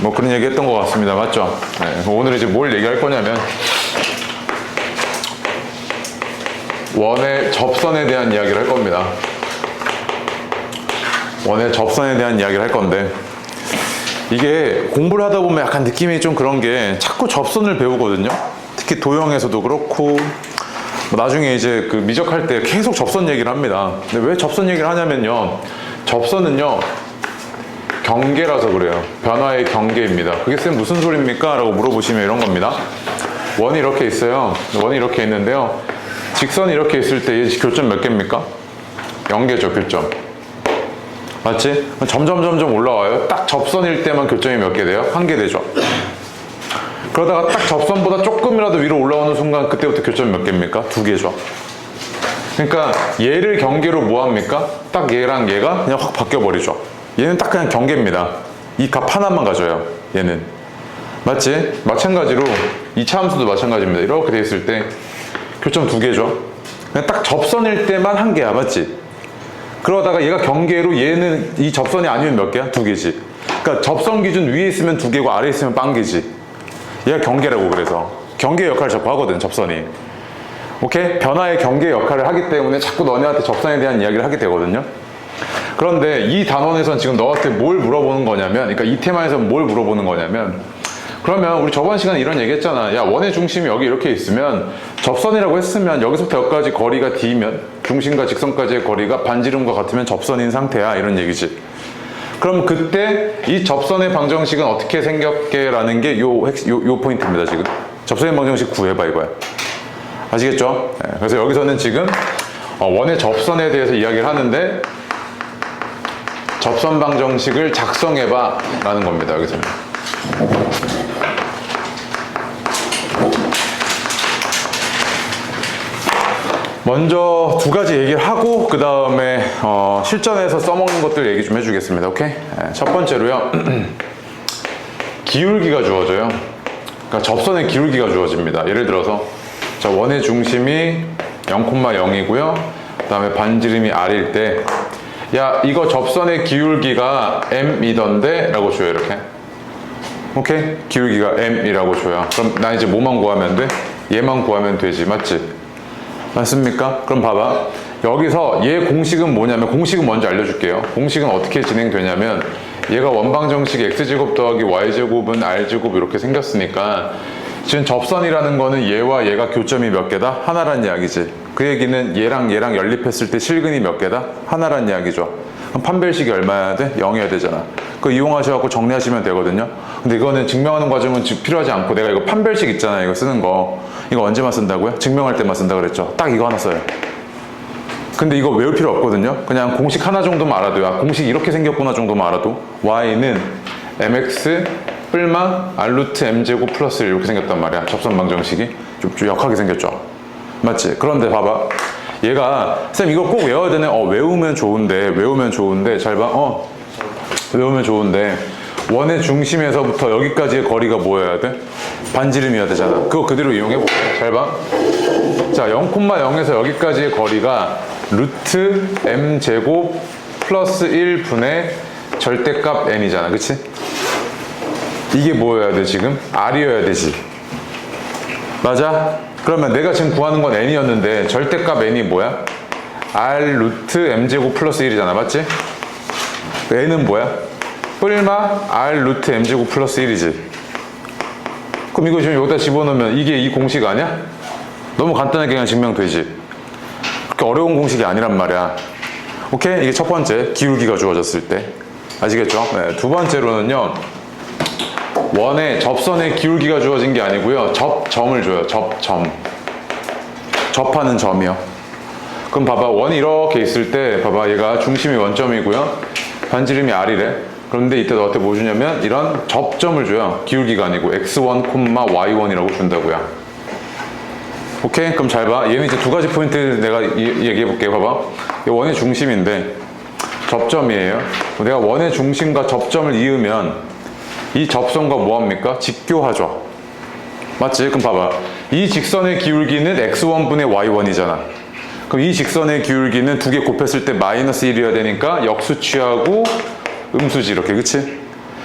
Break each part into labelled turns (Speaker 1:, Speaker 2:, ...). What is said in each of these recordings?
Speaker 1: 뭐 그런 얘기 했던 것 같습니다. 맞죠? 네, 오늘 이제 뭘 얘기할 거냐면 원의 접선에 대한 이야기를 할 겁니다. 원의 접선에 대한 이야기를 할 건데, 이게 공부를 하다 보면 약간 느낌이 좀 그런 게 자꾸 접선을 배우거든요. 특히 도형에서도 그렇고 뭐 나중에 이제 그 미적할 때 계속 접선 얘기를 합니다. 근데 왜 접선 얘기를 하냐면요, 접선은요 경계라서 그래요. 변화의 경계입니다. 그게 쌤 무슨 소리입니까? 라고 물어보시면 이런 겁니다. 원이 이렇게 있어요. 원이 이렇게 있는데요, 직선이 이렇게 있을 때 이 교점 몇 개입니까? 0개죠, 교점. 맞지? 점점 올라와요. 딱 접선일 때만 교점이 몇 개 돼요? 1개 되죠. 그러다가 딱 접선보다 조금이라도 위로 올라오는 순간 그때부터 교점이 몇 개입니까? 2개죠. 그러니까 얘를 경계로 뭐 합니까? 딱 얘랑 얘가 그냥 확 바뀌어버리죠. 얘는 딱 그냥 경계입니다. 이 값 하나만 가져요, 얘는. 맞지? 마찬가지로 2차 함수도 마찬가지입니다. 이렇게 돼 있을 때 교점 2개죠. 그냥 딱 접선일 때만 1개야, 맞지? 그러다가 얘가 경계로, 얘는 이 접선이 아니면 몇 개야? 2개지. 그러니까 접선 기준 위에 있으면 2개고 아래에 있으면 빵개지. 얘가 경계라고. 그래서 경계 역할을 자꾸 하거든, 접선이. 오케이? 변화의 경계 역할을 하기 때문에 자꾸 너네한테 접선에 대한 이야기를 하게 되거든요. 그런데 이 단원에선 지금 너한테 뭘 물어보는 거냐면, 그러니까 이 테마에서 뭘 물어보는 거냐면, 그러면 우리 저번 시간에 이런 얘기 했잖아. 야, 원의 중심이 여기 이렇게 있으면, 접선이라고 했으면 여기서부터 여기까지 거리가 D면 중심과 직선까지의 거리가 반지름과 같으면 접선인 상태야, 이런 얘기지. 그럼 그때 이 접선의 방정식은 어떻게 생겼게라는 게 요 포인트입니다. 지금 접선의 방정식 구해봐, 이거야. 아시겠죠? 네, 그래서 여기서는 지금 원의 접선에 대해서 이야기를 하는데, 접선 방정식을 작성해봐 라는 겁니다. 여기서는. 먼저 두 가지 얘기를 하고 그 다음에 실전에서 써먹는 것들 얘기 좀 해주겠습니다. 오케이? 네, 첫 번째로요, 기울기가 주어져요. 그러니까 접선의 기울기가 주어집니다. 예를 들어서 자, 원의 중심이 0,0이고요 그 다음에 반지름이 R일 때, 야, 이거 접선의 기울기가 M이던데? 라고 줘요, 이렇게. 오케이? 기울기가 M이라고 줘요. 그럼 나 이제 뭐만 구하면 돼? 얘만 구하면 되지, 맞지? 맞습니까? 그럼 봐봐. 여기서 얘 공식은 뭐냐면, 공식은 먼저 알려줄게요. 공식은 어떻게 진행되냐면, 얘가 원방정식 x제곱 더하기 y제곱은 r제곱 이렇게 생겼으니까, 지금 접선이라는 거는 얘와 얘가 교점이 몇 개다? 하나란 이야기지. 그 얘기는 얘랑 연립했을 때 실근이 몇 개다? 하나란 이야기죠. 그럼 판별식이 얼마여야 돼? 0이어야 되잖아. 그거 이용하셔갖고 정리하시면 되거든요. 근데 이거는 증명하는 과정은 필요하지 않고, 내가 이거 판별식 있잖아요, 이거 쓰는 거. 이거 언제만 쓴다고요? 증명할 때만 쓴다 그랬죠. 딱 이거 하나 써요. 근데 이거 외울 필요 없거든요. 그냥 공식 하나 정도만 알아도, 야, 공식이 이렇게 생겼구나 정도만 알아도, y는 mx 뿔마 r 루트 m제곱 플러스 1 이렇게 생겼단 말이야. 접선 방정식이 좀 역하게 생겼죠. 맞지? 그런데 봐봐, 얘가 쌤 이거 꼭 외워야 되네. 외우면 좋은데 잘 봐. 외우면 좋은데, 원의 중심에서부터 여기까지의 거리가 뭐여야 돼? 반지름이어야 되잖아. 그거 그대로 이용해볼게. 잘 봐. 자, 0,0에서 여기까지의 거리가 루트 m제곱 플러스 1분의 절대값 n이잖아, 그치? 이게 뭐여야 돼, 지금? r이어야 되지. 맞아? 그러면 내가 지금 구하는 건 n이었는데 절대값 n이 뭐야? r 루트 m제곱 플러스 1이잖아, 맞지? n은 뭐야? 뿔마 r 루트 m제곱 플러스 1이지. 그럼 이거 지금 여기다 집어넣으면 이게 이 공식 아니야? 너무 간단하게 그냥 증명되지. 그렇게 어려운 공식이 아니란 말이야. 오케이? 이게 첫 번째, 기울기가 주어졌을 때. 아시겠죠? 네, 두 번째로는요, 원의 접선의 기울기가 주어진 게 아니고요, 접점을 줘요. 접하는 점이요. 그럼 봐봐, 원이 이렇게 있을 때 봐봐, 얘가 중심이 원점이고요 반지름이 r이래. 그런데 이때 너한테 뭐 주냐면 이런 접점을 줘요. 기울기가 아니고 x1, y1이라고 준다고요. 오케이? 그럼 잘 봐. 얘는 이제 두 가지 포인트 내가 얘기해 볼게. 봐봐, 이 원의 중심인데 접점이에요. 내가 원의 중심과 접점을 이으면 이 접선과 뭐합니까? 직교하죠. 맞지? 그럼 봐봐, 이 직선의 기울기는 x1분의 y1이잖아. 그럼 이 직선의 기울기는 두 개 곱했을 때 마이너스 1이어야 되니까 역수 취하고 음수지, 이렇게. 그치?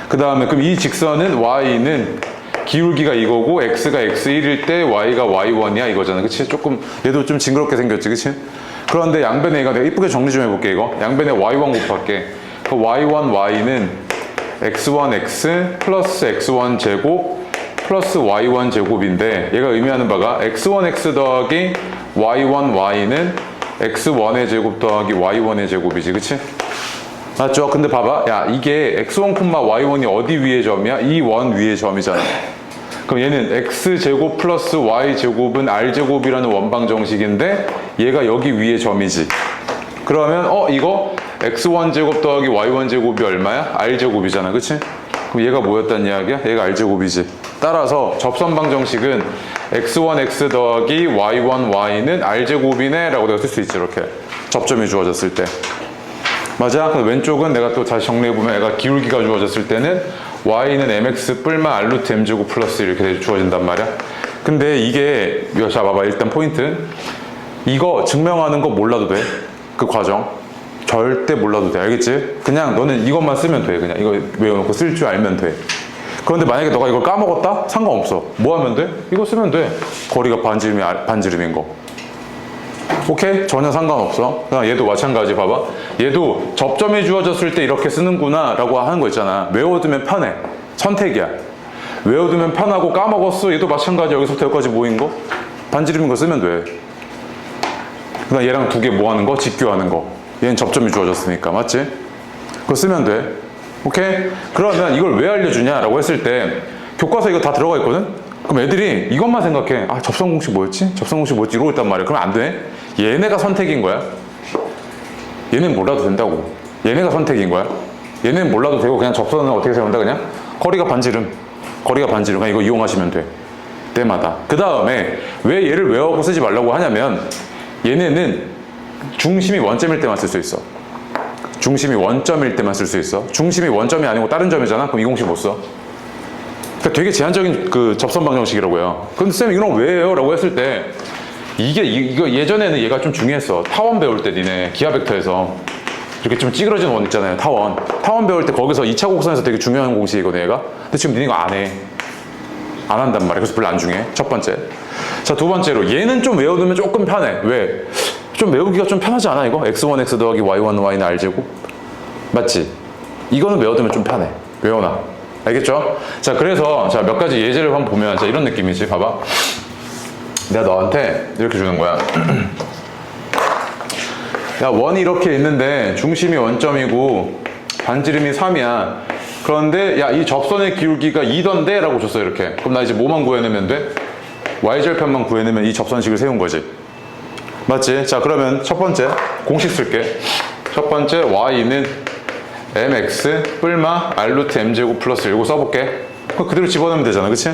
Speaker 1: 그 다음에 그럼 이 직선은 y는 기울기가 이거고 x가 x1일 때 y가 y1이야 이거잖아. 그치? 조금 얘도 좀 징그럽게 생겼지. 그치? 그런데 양변에 얘가 내가 이쁘게 정리 좀 해볼게. 이거 양변에 y1 곱할게. 그 y1 y는 x1 x 플러스 x1 제곱 플러스 y1 제곱인데 얘가 의미하는 바가 x1 x 더하기 y1 y는 x1의 제곱 더하기 y1의 제곱이지. 그치? 맞죠? 근데 봐봐. 야, 이게 x1, y1이 어디 위의 점이야? 이 원 위의 점이잖아. 그럼 얘는 x제곱 플러스 y제곱은 r제곱이라는 원방 정식인데 얘가 여기 위의 점이지. 그러면 이거 x1제곱 더하기 y1제곱이 얼마야? r제곱이잖아. 그치? 그럼 얘가 뭐였단 이야기야? 얘가 r제곱이지. 따라서 접선방 정식은 x1 x 더하기 y1 y는 r제곱이네 라고 내가 쓸 수 있지. 이렇게 접점이 주어졌을 때. 맞아? 근데 왼쪽은 내가 또 다시 정리해보면 얘가 기울기가 주어졌을 때는 y는 mx 뿔마 r루트 m제곱 플러스 이렇게 주어진단 말이야. 근데 이게 자 봐봐. 일단 포인트 이거 증명하는 거 몰라도 돼. 그 과정 절대 몰라도 돼. 알겠지? 그냥 너는 이것만 쓰면 돼. 그냥 이거 외워놓고 쓸 줄 알면 돼. 그런데 만약에 너가 이걸 까먹었다? 상관없어. 뭐 하면 돼? 이거 쓰면 돼. 거리가 반지름인 거. 오케이? 전혀 상관없어. 그냥 얘도 마찬가지. 봐봐. 얘도 접점이 주어졌을 때 이렇게 쓰는구나 라고 하는 거 있잖아. 외워두면 편해. 선택이야. 외워두면 편하고 까먹었어. 얘도 마찬가지. 여기서부터 여기까지 모인 거 반지름인 거 쓰면 돼. 그냥 얘랑 두 개 뭐 하는 거? 직교하는 거. 얘는 접점이 주어졌으니까. 맞지? 그거 쓰면 돼. 오케이? 그러면 이걸 왜 알려주냐 라고 했을 때 교과서 이거 다 들어가 있거든? 그럼 애들이 이것만 생각해. 아, 접선 공식 뭐였지? 접선 공식 뭐였지? 이러고 있단 말이야. 그럼 안 돼. 얘네가 선택인 거야. 얘는 몰라도 된다고. 얘네가 선택인 거야. 얘는 몰라도 되고 그냥 접선은 어떻게 세운다 그냥? 거리가 반지름. 그냥 이거 이용하시면 돼. 때마다. 그 다음에 왜 얘를 외우고 쓰지 말라고 하냐면 얘네는 중심이 원점일 때만 쓸 수 있어. 중심이 원점일 때만 쓸 수 있어. 중심이 원점이 아니고 다른 점이잖아. 그럼 이 공식 못 써. 그러니까 되게 제한적인 그 접선 방정식이라고요. 근데 쌤 이런 거 왜 해요? 라고 했을 때 이거 예전에는 얘가 좀 중요했어. 타원 배울 때 니네 기하 벡터에서 이렇게 좀 찌그러진 원 있잖아요. 타원 배울 때 거기서 2차 곡선에서 되게 중요한 공식이거든 얘가. 근데 지금 니네 이거 안 해. 안 한단 말이야. 그래서 별로 안 중요해. 첫 번째. 자, 두 번째로 얘는 좀 외워두면 조금 편해. 왜? 좀 외우기가 좀 편하지 않아 이거? x1 x 더하기 y1 y는 r제곱. 맞지? 이거는 외워두면 좀 편해. 외워놔. 알겠죠? 자, 그래서 자, 몇 가지 예제를 한번 보면 자, 이런 느낌이지. 봐봐. 내가 너한테 이렇게 주는 거야. 야, 원이 이렇게 있는데 중심이 원점이고 반지름이 3이야. 그런데 야, 이 접선의 기울기가 2던데? 라고 줬어 이렇게. 그럼 나 이제 뭐만 구해내면 돼? y절편만 구해내면 이 접선식을 세운 거지. 맞지? 자, 그러면 첫 번째 공식 쓸게. 첫 번째 y는 mx 뿔마 r루트 m제곱 플러스 1고 써볼게. 그대로 집어넣으면 되잖아. 그치?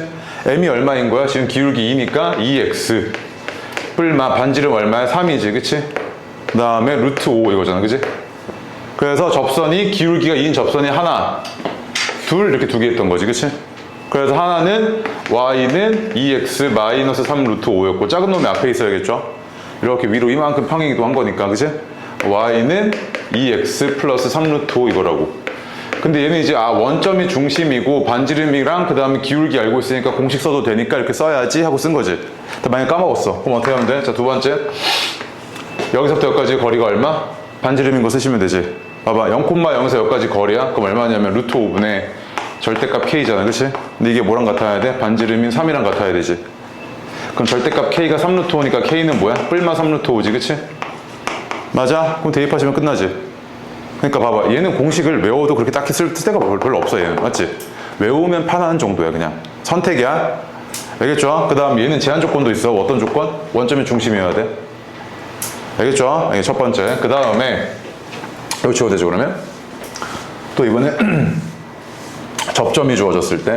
Speaker 1: m이 얼마인 거야? 지금 기울기 2니까 2x 뿔마 반지름 얼마야? 3이지. 그치? 그 다음에 루트 5 이거잖아. 그치? 그래서 접선이 기울기가 2인 접선이 하나 둘 이렇게 두 개 있던 거지. 그치? 그래서 하나는 y는 2x 마이너스 3 루트 5였고 작은 놈이 앞에 있어야겠죠? 이렇게 위로 이만큼 평행이도 한 거니까. 그치? y는 2x 플러스 3 루트 5 이거라고. 근데 얘는 이제 원점이 중심이고 반지름이랑 그 다음에 기울기 알고 있으니까 공식 써도 되니까 이렇게 써야지 하고 쓴 거지. 만약에 까먹었어. 그럼 어떻게 하면 돼? 자, 두 번째. 여기서부터 여기까지 거리가 얼마? 반지름인 거 쓰시면 되지. 봐봐. 0,0에서 여기까지 거리야? 그럼 얼마냐면 루트 5분의 절대값 k잖아. 그치? 근데 이게 뭐랑 같아야 돼? 반지름인 3이랑 같아야 되지. 그럼 절대값 k가 3 루트 5니까 k는 뭐야? 뿔마 3 루트 5지. 그치? 맞아? 그럼 대입하시면 끝나지. 그러니까 봐봐. 얘는 공식을 외워도 그렇게 딱히 쓸 데가 별로 없어. 얘는. 맞지? 외우면 편한 정도야. 그냥 선택이야. 알겠죠? 그 다음 얘는 제한 조건도 있어. 어떤 조건? 원점이 중심이어야 돼. 알겠죠? 이게 첫 번째. 그 다음에 이거 지워도 되죠. 그러면 또 이번에 접점이 주어졌을 때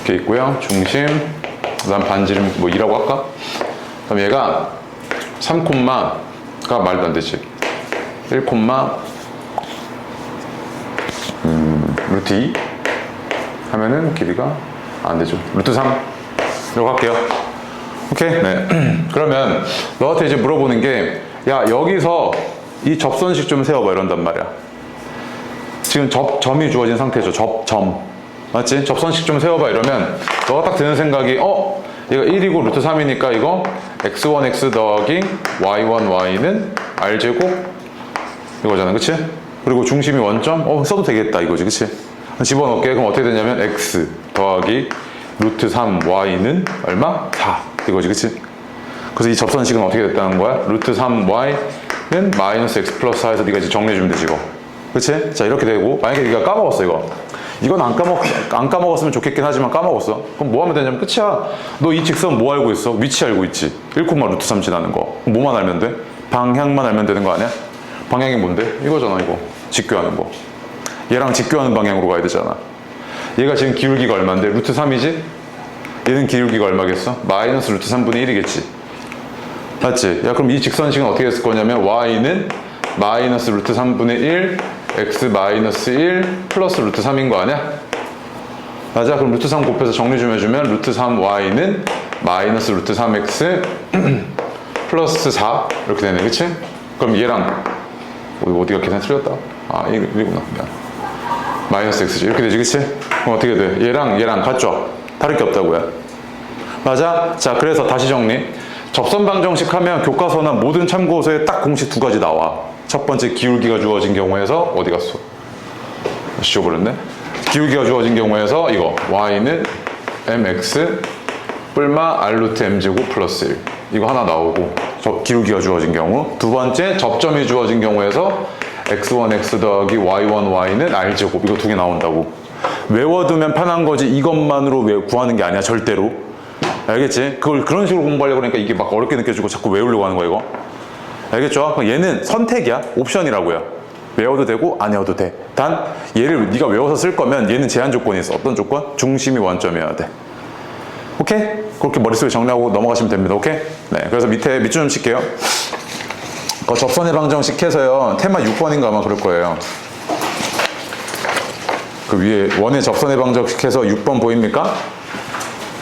Speaker 1: 이렇게 있고요. 중심, 그 다음 반지름 뭐 2라고 할까? 그럼 얘가 3콤마가 말도 안 되지. 1 루트 2 하면은 길이가 안 되죠. 루트 3 이라고 할게요. 오케이? 네. 그러면 너한테 이제 물어보는 게 야, 여기서 이 접선식 좀 세워봐 이런단 말이야. 지금 접점이 주어진 상태죠. 접점. 맞지? 접선식 좀 세워봐 이러면 너가 딱 드는 생각이 이거 1이고 루트 3이니까 이거 x1x 더하기 y1y는 r제곱 이거잖아. 그치? 그리고 중심이 원점? 써도 되겠다 이거지. 그치? 집어넣을게. 그럼 어떻게 되냐면 x 더하기 루트 3y는 얼마? 4 이거지. 그치? 그래서 이 접선식은 어떻게 됐다는 거야? 루트 3y는 마이너스 x 플러스 4에서 네가 이제 정리해주면 되지 이거. 그치? 자 이렇게 되고 만약에 네가 까먹었어 이건 안 까먹었으면 좋겠긴 하지만 까먹었어. 그럼 뭐 하면 되냐면 끝이야. 너 이 직선 뭐 알고 있어? 위치 알고 있지. 1, 루트 3 지나는 거. 그럼 뭐만 알면 돼? 방향만 알면 되는 거 아니야? 방향이 뭔데? 이거잖아 이거. 직교하는 거. 얘랑 직교하는 방향으로 가야 되잖아. 얘가 지금 기울기가 얼마인데? 루트 3이지? 얘는 기울기가 얼마겠어? 마이너스 루트 3분의 1이겠지. 맞지? 야 그럼 이 직선식은 어떻게 했을 거냐면 y는 마이너스 루트 3분의 1 x 마이너스 1 플러스 루트 3인 거 아니야? 맞아? 그럼 루트 3 곱해서 정리 좀 해주면 루트 3y는 마이너스 루트 3x 플러스 4 이렇게 되네. 그치? 그럼 얘랑 어디가 계산 틀렸다? 이구나. 마이너스 x지. 이렇게 되지. 그치? 그럼 어떻게 돼? 얘랑 같죠? 다를 게 없다고요. 맞아? 자 그래서 다시 정리. 접선 방정식 하면 교과서나 모든 참고서에 딱 공식 두 가지 나와. 첫 번째 기울기가 주어진 경우에서 어디 갔어? 씌워버렸네. 기울기가 주어진 경우에서 이거 y는 mx 뿔마 r 루트 m제곱 플러스 1 이거 하나 나오고 기울기가 주어진 경우. 두 번째 접점이 주어진 경우에서 x1x 더하기 y1y는 r제곱 이거 두 개 나온다고. 외워두면 편한 거지 이것만으로 구하는 게 아니야 절대로. 알겠지? 그걸 그런 식으로 공부하려고 그러니까 이게 막 어렵게 느껴지고 자꾸 외우려고 하는 거야 이거. 알겠죠? 얘는 선택이야. 옵션이라고요. 외워도 되고 안 외워도 돼. 단 얘를 네가 외워서 쓸 거면 얘는 제한 조건이 있어. 어떤 조건? 중심이 원점이어야 돼. 오케이? 그렇게 머릿속에 정리하고 넘어가시면 됩니다. 오케이? 네. 그래서 밑에 밑줄 좀 칠게요. 접선의 방정식 해서요. 테마 6번인가 아마 그럴 거예요. 그 위에 원의 접선의 방정식 해서 6번 보입니까?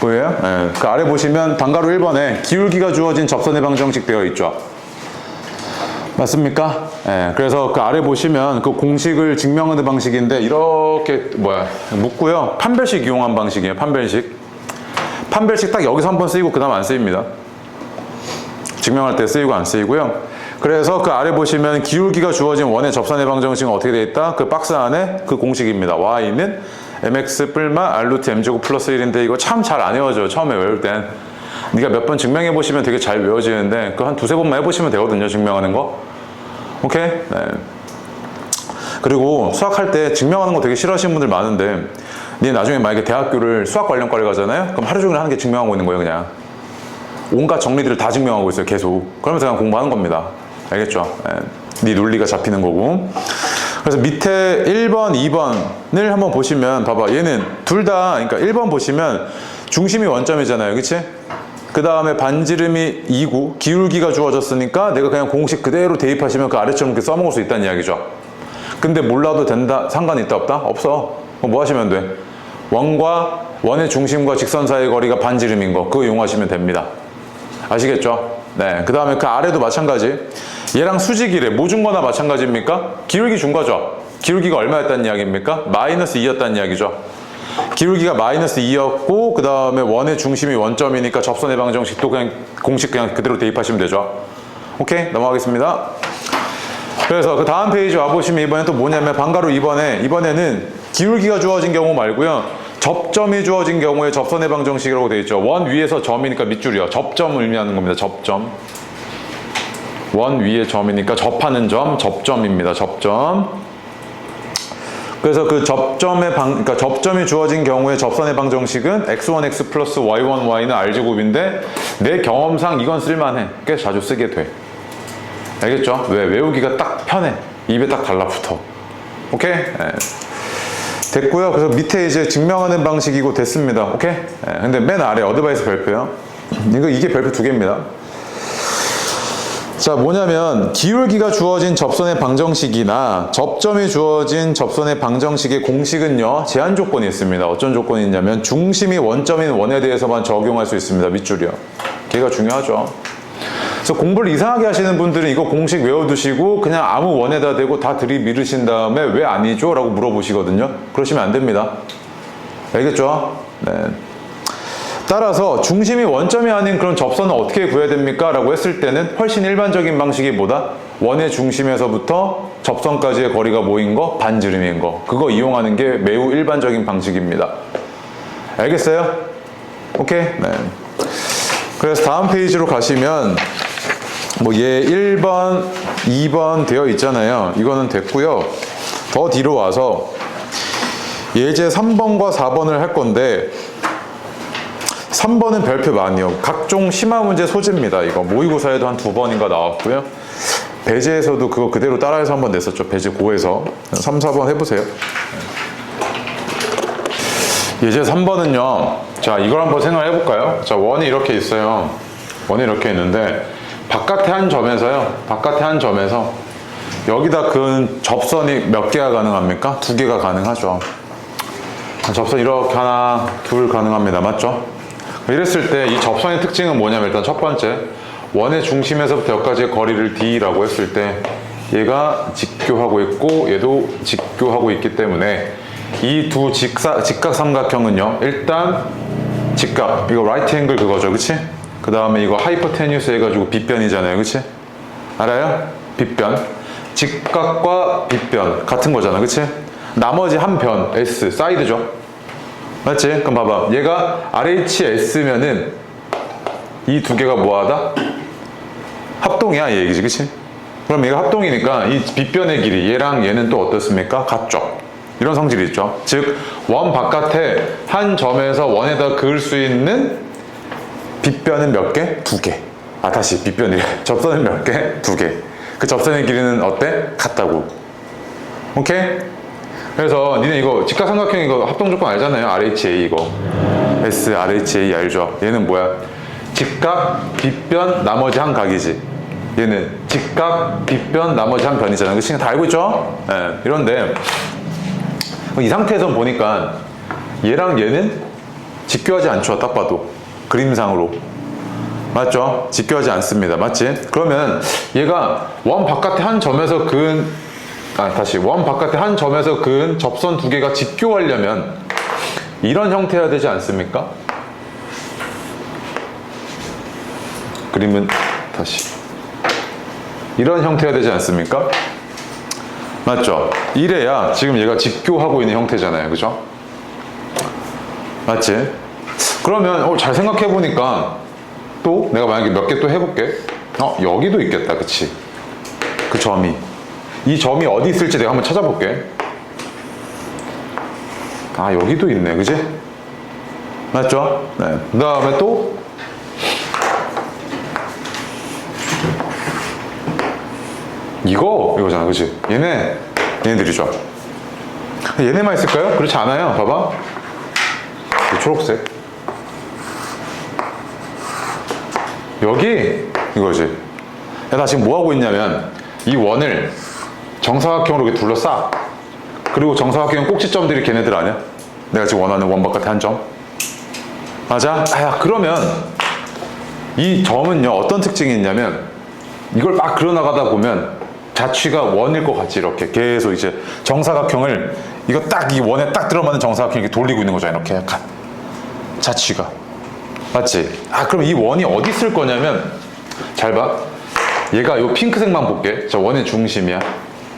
Speaker 1: 보여요? 네. 그 아래 보시면 단가로 1번에 기울기가 주어진 접선의 방정식 되어 있죠. 맞습니까? 네. 그래서 그 아래 보시면 그 공식을 증명하는 방식인데 이렇게 묻고요. 판별식 이용한 방식이에요. 판별식 딱 여기서 한번 쓰이고 그 다음 안 쓰입니다. 증명할 때 쓰이고 안 쓰이고요. 그래서 그 아래 보시면 기울기가 주어진 원의 접선의 방정식은 어떻게 되어 있다? 그 박스 안에 그 공식입니다. y는 mx 뿔마 r 루트 m제곱 플러스 1인데 이거 참 잘 안 외워져요. 처음에 외울 땐. 네가 몇 번 증명해 보시면 되게 잘 외워지는데 그 한 두세 번만 해보시면 되거든요. 증명하는 거. 오케이? 네. 그리고 수학할 때 증명하는 거 되게 싫어하시는 분들 많은데 네 나중에 만약에 대학교를 수학 관련 과를 가잖아요? 그럼 하루 종일 하는 게 증명하고 있는 거예요. 그냥 온갖 정리들을 다 증명하고 있어요. 계속. 그러면서 그냥 공부하는 겁니다. 알겠죠? 네 논리가 잡히는 거고. 그래서 밑에 1번, 2번을 한번 보시면 봐봐. 얘는 둘 다 그러니까 1번 보시면 중심이 원점이잖아요. 그치? 그 다음에 반지름이 2고 기울기가 주어졌으니까 내가 그냥 공식 그대로 대입하시면 그 아래처럼 이렇게 써먹을 수 있다는 이야기죠. 근데 몰라도 된다? 상관이 있다 없다? 없어. 그럼 뭐 하시면 돼? 원의 중심과 직선 사이의 거리가 반지름인 거 그거 이용하시면 됩니다. 아시겠죠? 네. 그 다음에 그 아래도 마찬가지. 얘랑 수직이래. 뭐 준 거나 마찬가지입니까? 기울기 준 거죠. 기울기가 얼마였다는 이야기입니까? 마이너스 2였다는 이야기죠. 기울기가 마이너스 2였고 그 다음에 원의 중심이 원점이니까 접선의 방정식도 그냥 공식 그냥 그대로 대입하시면 되죠. 오케이? 넘어가겠습니다. 그래서 그 다음 페이지 와보시면 이번엔 또 뭐냐면 방가로 이번에는 기울기가 주어진 경우 말고요. 접점이 주어진 경우에 접선의 방정식이라고 되어 있죠. 원 위에서 점이니까 밑줄이요. 접점을 의미하는 겁니다. 접점. 원 위에 점이니까 접하는 점, 접점입니다. 접점. 그래서 그 그러니까 접점이 주어진 경우에 접선의 방정식은 x1x 플러스 y1y는 r제곱인데 내 경험상 이건 쓸만해. 꽤 자주 쓰게 돼. 알겠죠? 왜? 외우기가 딱 편해. 입에 딱 달라붙어. 오케이? 네. 됐고요. 그래서 밑에 이제 증명하는 방식이고 됐습니다. 오케이? 네. 근데 맨 아래 어드바이스 별표요. 이게 별표 2개입니다. 자, 뭐냐면 기울기가 주어진 접선의 방정식이나 접점이 주어진 접선의 방정식의 공식은요. 제한 조건이 있습니다. 어떤 조건이 있냐면 중심이 원점인 원에 대해서만 적용할 수 있습니다. 밑줄이요. 걔가 중요하죠. 그래서 공부를 이상하게 하시는 분들은 이거 공식 외워두시고 그냥 아무 원에다 대고 다 들이밀으신 다음에 왜 아니죠? 라고 물어보시거든요. 그러시면 안 됩니다. 알겠죠? 네. 따라서 중심이 원점이 아닌 그런 접선은 어떻게 구해야 됩니까? 라고 했을 때는 훨씬 일반적인 방식이 뭐다? 원의 중심에서부터 접선까지의 거리가 뭐인 거? 반지름인 거. 그거 이용하는 게 매우 일반적인 방식입니다. 알겠어요? 오케이? 네. 그래서 다음 페이지로 가시면 뭐 얘 1번, 2번 되어 있잖아요. 이거는 됐고요. 더 뒤로 와서 예제 3번과 4번을 할 건데 3번은 별표 많이요. 각종 심화 문제 소지입니다. 이거 모의고사에도 한 2번인가 나왔고요. 배제에서도 그거 그대로 따라해서 한번 냈었죠. 배제 고에서 3, 4번 해보세요. 예제 3번은요. 자, 이걸 한번 생각해 볼까요? 자, 원이 이렇게 있어요. 원이 이렇게 있는데 바깥에 한 점에서요. 바깥에 한 점에서 여기다 그은 접선이 몇 개가 가능합니까? 2개가 가능하죠. 접선 이렇게 하나, 둘 가능합니다. 맞죠? 이랬을 때 이 접선의 특징은 뭐냐면 일단 첫 번째 원의 중심에서부터 여기까지의 거리를 D라고 했을 때 얘가 직교하고 있고 얘도 직교하고 있기 때문에 이 두 직각 삼각형은요 일단 직각 이거 라이트 앵글 그거죠 그치? 그 다음에 이거 하이퍼테니우스 해가지고 빗변이잖아요 그치? 알아요? 빗변 직각과 빗변 같은 거잖아 그치? 나머지 한 변 S 사이드죠 맞지? 그럼 봐봐 얘가 RHS면은 이 두 개가 뭐하다? 합동이야 이 얘기지 그치? 그럼 얘가 합동이니까 이 빗변의 길이 얘랑 얘는 또 어떻습니까? 같죠 이런 성질이 있죠 즉 원 바깥에 한 점에서 원에다 그을 수 있는 빗변은 몇 개? 2개 다시 빗변이래 접선은 몇 개? 2개 그 접선의 길이는 어때? 같다고 오케이? 그래서 니네 이거 직각삼각형 이거 합동조건 알잖아요 RHA 이거 S, RHA 알죠? 얘는 뭐야? 직각, 빗변, 나머지 한 각이지 얘는 직각, 빗변, 나머지 한 변이잖아 그 친구 다 알고 있죠? 네, 이런데 이 상태에서 보니까 얘랑 얘는 직교하지 않죠 딱 봐도 그림상으로 맞죠? 직교하지 않습니다 맞지? 그러면 얘가 원 바깥에 한 점에서 그은 원 바깥에 한 점에서 그은 접선 2개가 직교하려면 이런 형태여야 되지 않습니까? 그림은 다시 이런 형태여야 되지 않습니까? 맞죠? 이래야 지금 얘가 직교하고 있는 형태잖아요 그죠? 맞지? 그러면 잘 생각해 보니까 또 내가 만약에 몇 개 또 해볼게 여기도 있겠다 그치? 그 점이 이 점이 어디 있을지 내가 한번 찾아볼게 여기도 있네 그치? 맞죠? 네. 그 다음에 또 이거잖아 그치? 얘네들이죠 얘네만 있을까요? 그렇지 않아요 봐봐 초록색 여기 이거지 나 지금 뭐 하고 있냐면 이 원을 정사각형으로 이렇게 둘러싸 그리고 정사각형 꼭지점들이 걔네들 아니야? 내가 지금 원하는 원 바깥에 한 점 맞아? 그러면 이 점은요 어떤 특징이 있냐면 이걸 막 그려나가다 보면 자취가 원일 것 같지 이렇게 계속 이제 정사각형을 이거 딱 이 원에 딱 들어맞는 정사각형 이렇게 돌리고 있는 거죠 이렇게 약간 자취가 맞지? 그럼 이 원이 어디 있을 거냐면 잘 봐 얘가 요 핑크색만 볼게 자 원의 중심이야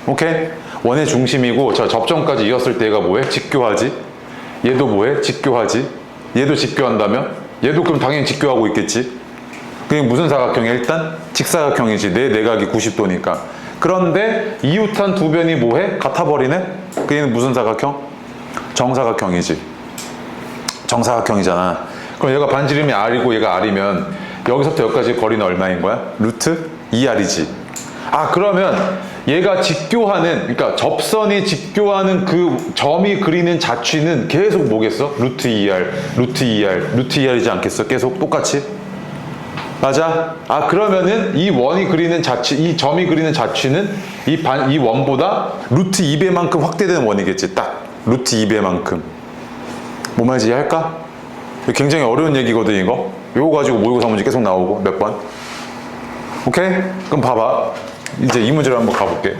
Speaker 1: 오케이? 원의 중심이고 자 접점까지 이었을 때 얘가 뭐해? 직교하지 얘도 뭐해? 직교하지 얘도 직교한다면 얘도 그럼 당연히 직교하고 있겠지 그게 무슨 사각형이야? 일단 직사각형이지 내 내각이 90도니까 그런데 이웃한 두 변이 뭐해? 같아버리네? 그게 무슨 사각형? 정사각형이지 정사각형이잖아 그럼 얘가 반지름이 R이고 얘가 R이면 여기서부터 여기까지 거리는 얼마인 거야? 루트 2R이지 그러면 얘가 직교하는 그러니까 접선이 직교하는 그 점이 그리는 자취는 계속 뭐겠어? 루트 2R, 루트 2R, 루트 2R이지 않겠어? 계속 똑같이? 맞아? 그러면은 이 원이 그리는 자취, 이 점이 그리는 자취는 이 원보다 루트 2배만큼 확대된 원이겠지 딱 루트 2배만큼 뭔 말인지 이해할까? 굉장히 어려운 얘기거든 이거 요거 가지고 모의고사 문제 계속 나오고 몇 번? 오케이? 그럼 봐봐. 이제 이 문제로 한번 가볼게.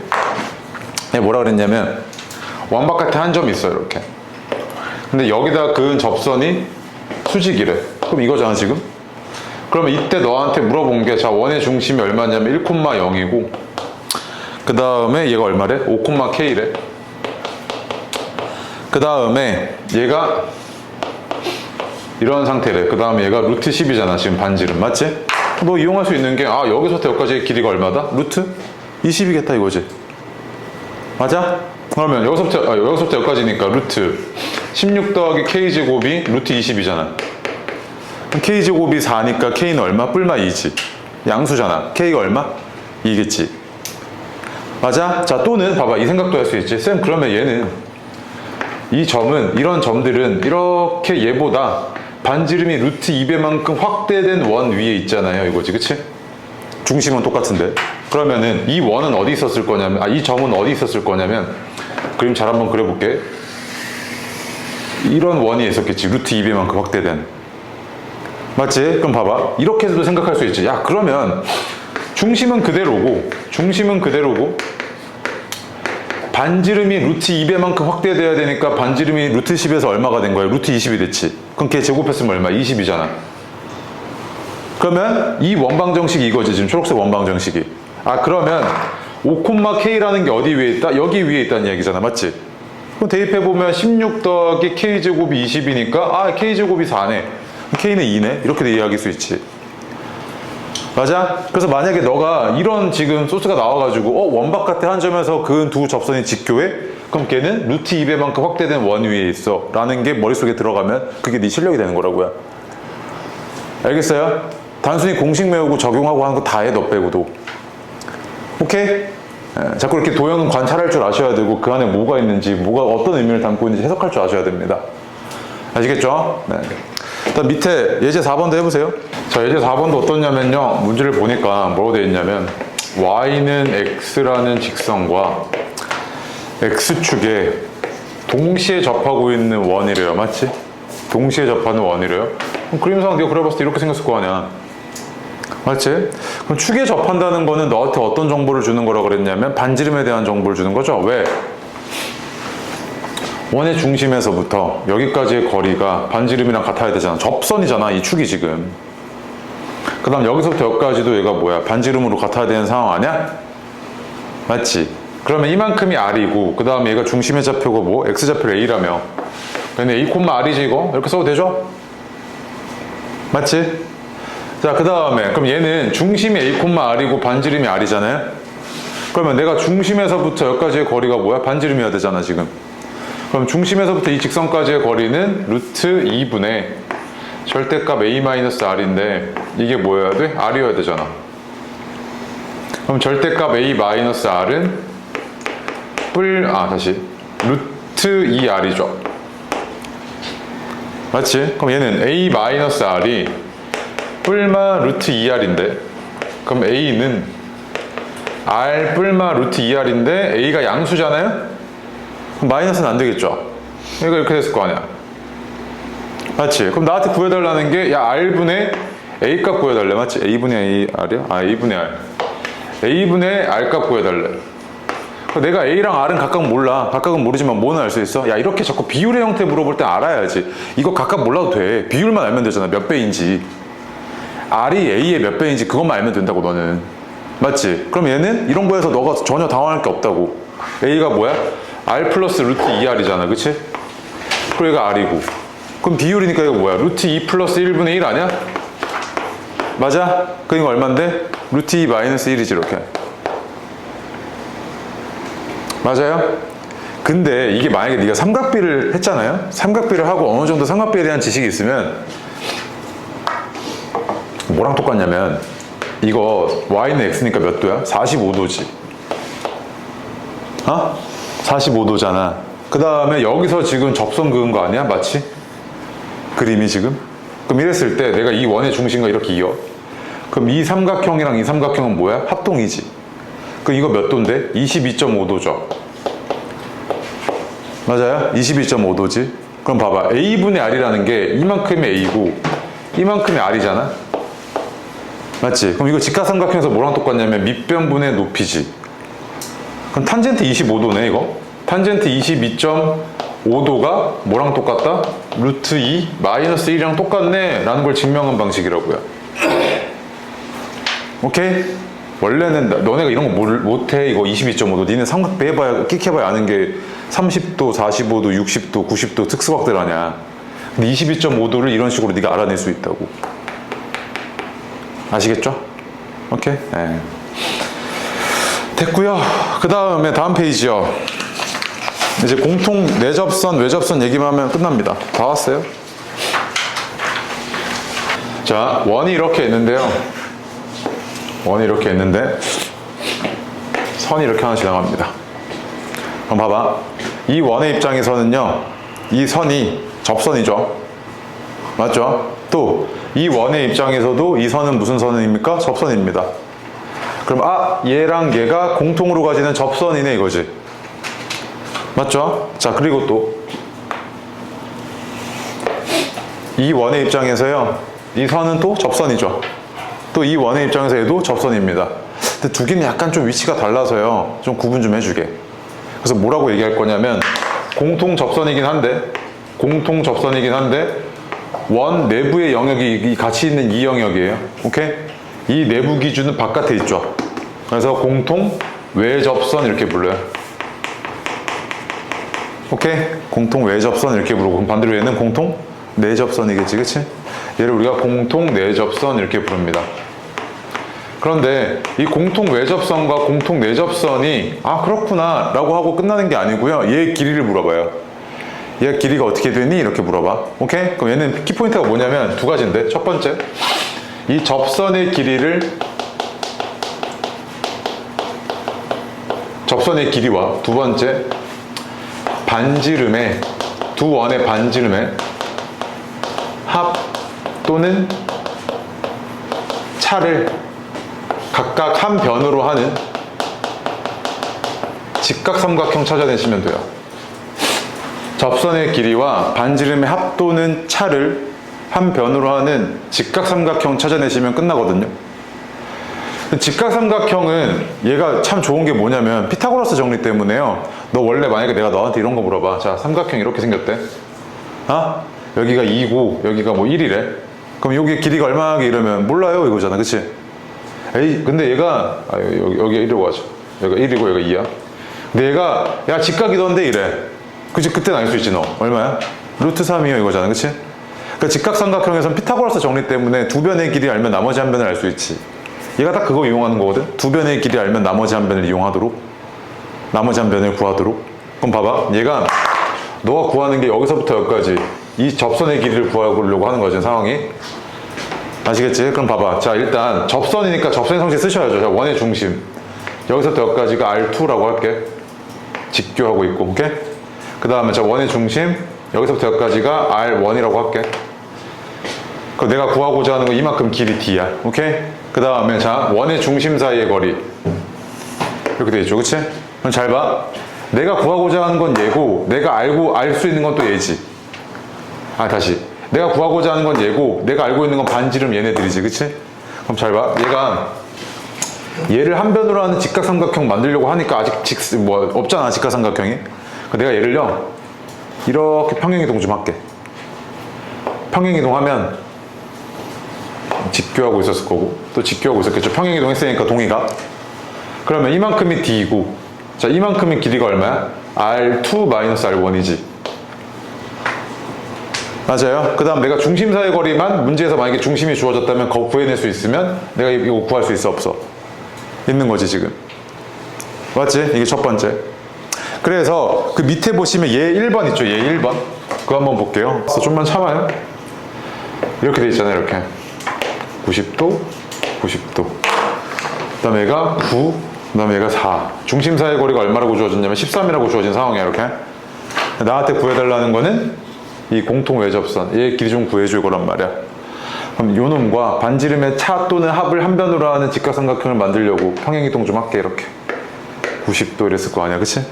Speaker 1: 내가 뭐라 그랬냐면 원 바깥에 한 점이 있어요, 이렇게. 근데 여기다 그은 접선이 수직이래. 그럼 이거잖아, 지금? 그러면 이때 너한테 물어본 게, 자, 원의 중심이 얼마냐면 1,0이고, 그 다음에 얘가 얼마래? 5,k래. 그 다음에 얘가 이런 상태래. 그 다음에 얘가 루트 10이잖아, 지금 반지름. 맞지? 너 이용할 수 있는 게, 아, 여기서부터 여기까지의 길이가 얼마다? 루트 20이겠다, 이거지. 맞아? 그러면 여기서부터 여기까지니까 루트 16 더하기 k제곱이 루트 20이잖아. k제곱이 4니까 k는 얼마? 뿔마 2지. 양수잖아. k가 얼마? 2겠지. 맞아? 자, 또는 봐봐. 이 생각도 할 수 있지. 쌤, 그러면 얘는 이 점은, 이런 점들은 이렇게 얘보다 반지름이 루트 2배만큼 확대된 원 위에 있잖아요. 이거지. 그치? 중심은 똑같은데. 그러면은 이 원은 어디 있었을 거냐면, 이 점은 어디 있었을 거냐면, 그림 잘 한번 그려볼게. 이런 원이 있었겠지. 루트 2배만큼 확대된. 맞지? 그럼 봐봐. 이렇게도 생각할 수 있지. 야, 그러면 중심은 그대로고 반지름이 루트 2배만큼 확대돼야 되니까 반지름이 루트 10에서 얼마가 된 거야? 루트 20이 됐지. 그럼 걔 제곱했으면 얼마? 20이잖아. 그러면 이 원방정식이 이거지. 지금 초록색 원방정식이. 아, 그러면 5,k라는 게 어디 위에 있다? 여기 위에 있다는 얘기잖아. 맞지? 그럼 대입해보면 16 더하기 k제곱이 20이니까, 아, k제곱이 4네. k는 2네. 이렇게 이해할 수 있지. 맞아? 그래서 만약에 너가 이런 지금 소스가 나와가지고 원 바깥에 한 점에서 그은 두 접선이 직교해? 그럼 걔는 루트 2배만큼 확대된 원 위에 있어 라는 게 머릿속에 들어가면 그게 네 실력이 되는 거라고요. 알겠어요? 단순히 공식 외우고 적용하고 하는 거 다 해, 너 빼고도. 오케이? 자꾸 이렇게 도형은 관찰할 줄 아셔야 되고 그 안에 뭐가 있는지, 뭐가 어떤 의미를 담고 있는지 해석할 줄 아셔야 됩니다. 아시겠죠? 네. 일단 밑에 예제 4번도 해보세요. 자, 예제 4번도 어떻냐면요, 문제를 보니까 뭐라고 되어 있냐면 y는 x라는 직선과 x축에 동시에 접하고 있는 원이래요. 맞지? 동시에 접하는 원이래요. 그럼 그림상 네가 그려봤을 때 이렇게 생겼을 거 아니야. 맞지? 그럼 축에 접한다는 거는 너한테 어떤 정보를 주는 거라고 그랬냐면 반지름에 대한 정보를 주는 거죠. 왜? 원의 중심에서부터 여기까지의 거리가 반지름이랑 같아야 되잖아. 접선이잖아, 이 축이 지금. 그 다음 여기서부터 여기까지도 얘가 뭐야? 반지름으로 같아야 되는 상황 아니야? 맞지? 그러면 이만큼이 r이고, 그 다음에 얘가 중심의 좌표가 뭐? x좌표 a라며. 근데 a, r이지 이거? 이렇게 써도 되죠? 맞지? 자, 그 다음에 그럼 얘는 중심이 a, r이고 반지름이 r이잖아요? 그러면 내가 중심에서부터 여기까지의 거리가 뭐야? 반지름이어야 되잖아, 지금. 그럼 중심에서부터 이 직선까지의 거리는 루트 2분의 절대값 a-r인데 이게 뭐여야 돼? r이어야 되잖아. 그럼 절대값 a-r은 루트 2r이죠. 맞지? 그럼 얘는 a-r이 뿔마 루트 2r인데, 그럼 a는 r 뿔마 루트 2r인데 a가 양수잖아요? 그럼 마이너스는 안 되겠죠? 얘가 이렇게 됐을 거 아니야. 맞지? 그럼 나한테 구해달라는 게, 야, r분의 a 값 구해달래. 맞지? a분의 a, r이야? 아, a분의 r. a분의 r 값 구해달래. 내가 a랑 r은 각각 몰라. 각각은 모르지만 뭐는 알 수 있어? 야, 이렇게 자꾸 비율의 형태 물어볼 때 알아야지. 이거 각각 몰라도 돼. 비율만 알면 되잖아. 몇 배인지. r이 a의 몇 배인지 그것만 알면 된다고, 너는. 맞지? 그럼 얘는 이런 거에서 너가 전혀 당황할 게 없다고. a가 뭐야? r 플러스 루트 2r이잖아. 그치? 그리고 얘가 r이고. 그럼 비율이니까 이거 뭐야? 루트 2 플러스 1분의 1 아니야? 맞아? 그러니까 얼만데? 루트 2 마이너스 1이지, 이렇게. 맞아요? 근데 이게 만약에 네가 삼각비를 했잖아요? 삼각비를 하고 어느 정도 삼각비에 대한 지식이 있으면 뭐랑 똑같냐면, 이거 y는 x니까 몇 도야? 45도지. 어? 45도잖아. 그 다음에 여기서 지금 접선 그은 거 아니야? 마치? 그림이 지금? 그럼 이랬을 때 내가 이 원의 중심과 이렇게 이어. 그럼 이 삼각형이랑 이 삼각형은 뭐야? 합동이지. 그럼 이거 몇 도인데? 22.5도죠. 맞아요? 22.5도지. 그럼 봐봐. a분의 r이라는 게 이만큼의 a고 이만큼의 r이잖아. 맞지? 그럼 이거 직각삼각형에서 뭐랑 똑같냐면 밑변분의 높이지. 그럼 탄젠트 25도네 이거. 탄젠트 22.5도가 뭐랑 똑같다? 루트 2 마이너스 1이랑 똑같네 라는 걸 증명한 방식이라고요. 오케이? 원래는 너네가 이런 거 못해. 이거 22.5도 니네 삼각배 해봐야 끽해봐야 아는 게 30도 45도 60도 90도 특수각들 아냐. 근데 22.5도를 이런 식으로 네가 알아낼 수 있다고. 아시겠죠? 오케이? 네. 됐고요. 그 다음에 다음 페이지요. 이제 공통 내접선 외접선 얘기만 하면 끝납니다. 다 왔어요. 자, 원이 이렇게 있는데요. 원이 이렇게 있는데 선이 이렇게 하나 지나갑니다. 그럼 봐봐. 이 원의 입장에서는요, 이 선이 접선이죠. 맞죠? 또 이 원의 입장에서도 이 선은 무슨 선입니까? 접선입니다. 그럼 얘랑 얘가 공통으로 가지는 접선이네 이거지. 맞죠? 자, 그리고 또 이 원의 입장에서요, 이 선은 또 접선이죠. 또 이 원의 입장에서 얘도 접선입니다. 근데 두 개는 약간 좀 위치가 달라서요, 좀 구분 좀 해주게. 그래서 뭐라고 얘기할 거냐면 공통 접선이긴 한데 원 내부의 영역이 같이 있는 이 영역이에요. 오케이? 이 내부 기준은 바깥에 있죠. 그래서 공통 외접선 이렇게 불러요. 오케이? 공통 외접선 이렇게 부르고, 그럼 반대로 얘는 공통 내접선이겠지, 그치? 얘를 우리가 공통 내접선 이렇게 부릅니다. 그런데 이 공통 외접선과 공통 내접선이 그렇구나 라고 하고 끝나는 게 아니고요, 얘 길이를 물어봐요. 얘 길이가 어떻게 되니? 이렇게 물어봐. 오케이? 그럼 얘는 키포인트가 뭐냐면 두 가지인데, 첫 번째, 이 접선의 길이를, 접선의 길이와 두 번째, 반지름의, 두 원의 반지름의 합 또는 차를 각각 한 변으로 하는 직각삼각형 찾아내시면 돼요. 접선의 길이와 반지름의 합 또는 차를 한 변으로 하는 직각삼각형 찾아내시면 끝나거든요. 직각삼각형은 얘가 참 좋은 게 뭐냐면 피타고라스 정리 때문에요. 너 원래 만약에 내가 너한테 이런 거 물어봐. 자, 삼각형 이렇게 생겼대. 여기가 2고 여기가 뭐 1이래. 그럼 여기 길이가 얼마나 이러면 몰라요 이거잖아, 그치? 에이, 근데 얘가 여기가 1이라고 하죠. 여기가 1이고 여기가 2야. 근데 얘가 야 직각이던데 이래. 그치? 그때는 알 수 있지. 너 얼마야? 루트 3이요 이거잖아, 그치? 그러니까 직각삼각형에서는 피타고라스 정리 때문에 두 변의 길이 알면 나머지 한 변을 알 수 있지. 얘가 딱 그거 이용하는 거거든. 두 변의 길이 알면 나머지 한 변을 이용하도록, 나머지 한 변을 구하도록. 그럼 봐봐, 얘가 너가 구하는 게 여기서부터 여기까지 이 접선의 길이를 구하려고 하는 거지, 상황이. 아시겠지? 그럼 봐봐. 자, 일단 접선이니까 접선의 성질 쓰셔야죠. 자, 원의 중심 여기서부터 여기까지가 R2라고 할게. 직교하고 있고, 오케이? 그 다음에 자, 원의 중심 여기서부터 여기까지가 R1이라고 할게. 그럼 내가 구하고자 하는 거 이만큼 길이 D야. 오케이? 그 다음에 자, 원의 중심 사이의 거리 이렇게 돼 있죠, 그치? 그럼 잘 봐. 내가 구하고자 하는 건 얘고, 내가 알 수 있는 건 또 얘지. 다시. 내가 구하고자 하는 건 얘고, 내가 알고 있는 건 반지름 얘네들이지, 그치? 그럼 잘 봐. 얘를 한 변으로 하는 직각삼각형 만들려고 하니까 아직 없잖아, 직각삼각형이. 내가 얘를요, 이렇게 평행이동 좀 할게. 평행이동하면 직교하고 있었을 거고, 또 직교하고 있었겠죠. 평행이동 했으니까 동의가. 그러면 이만큼이 D이고, 자, 이만큼의 길이가 얼마야? R2-R1이지. 맞아요. 그 다음 내가 중심 사이의 거리만 문제에서 만약에 중심이 주어졌다면 그거 구해낼 수 있으면 내가 이거 구할 수 있어, 없어? 있는 거지, 지금. 맞지? 이게 첫 번째. 그래서 그 밑에 보시면 얘 1번 있죠? 얘 1번. 그거 한번 볼게요. 그래서 좀만 참아요. 이렇게 돼 있잖아요, 이렇게. 90도, 90도. 그 다음에 얘가 9, 그 다음에 얘가 4. 중심 사이의 거리가 얼마라고 주어졌냐면 13이라고 주어진 상황이야, 이렇게. 나한테 구해달라는 거는 이 공통 외접선, 얘 길이 좀 구해줄 거란 말이야. 그럼 요 놈과 반지름의 차 또는 합을 한 변으로 하는 직각삼각형을 만들려고 평행이동 좀 할게, 이렇게. 90도 이랬을 거 아니야, 그치?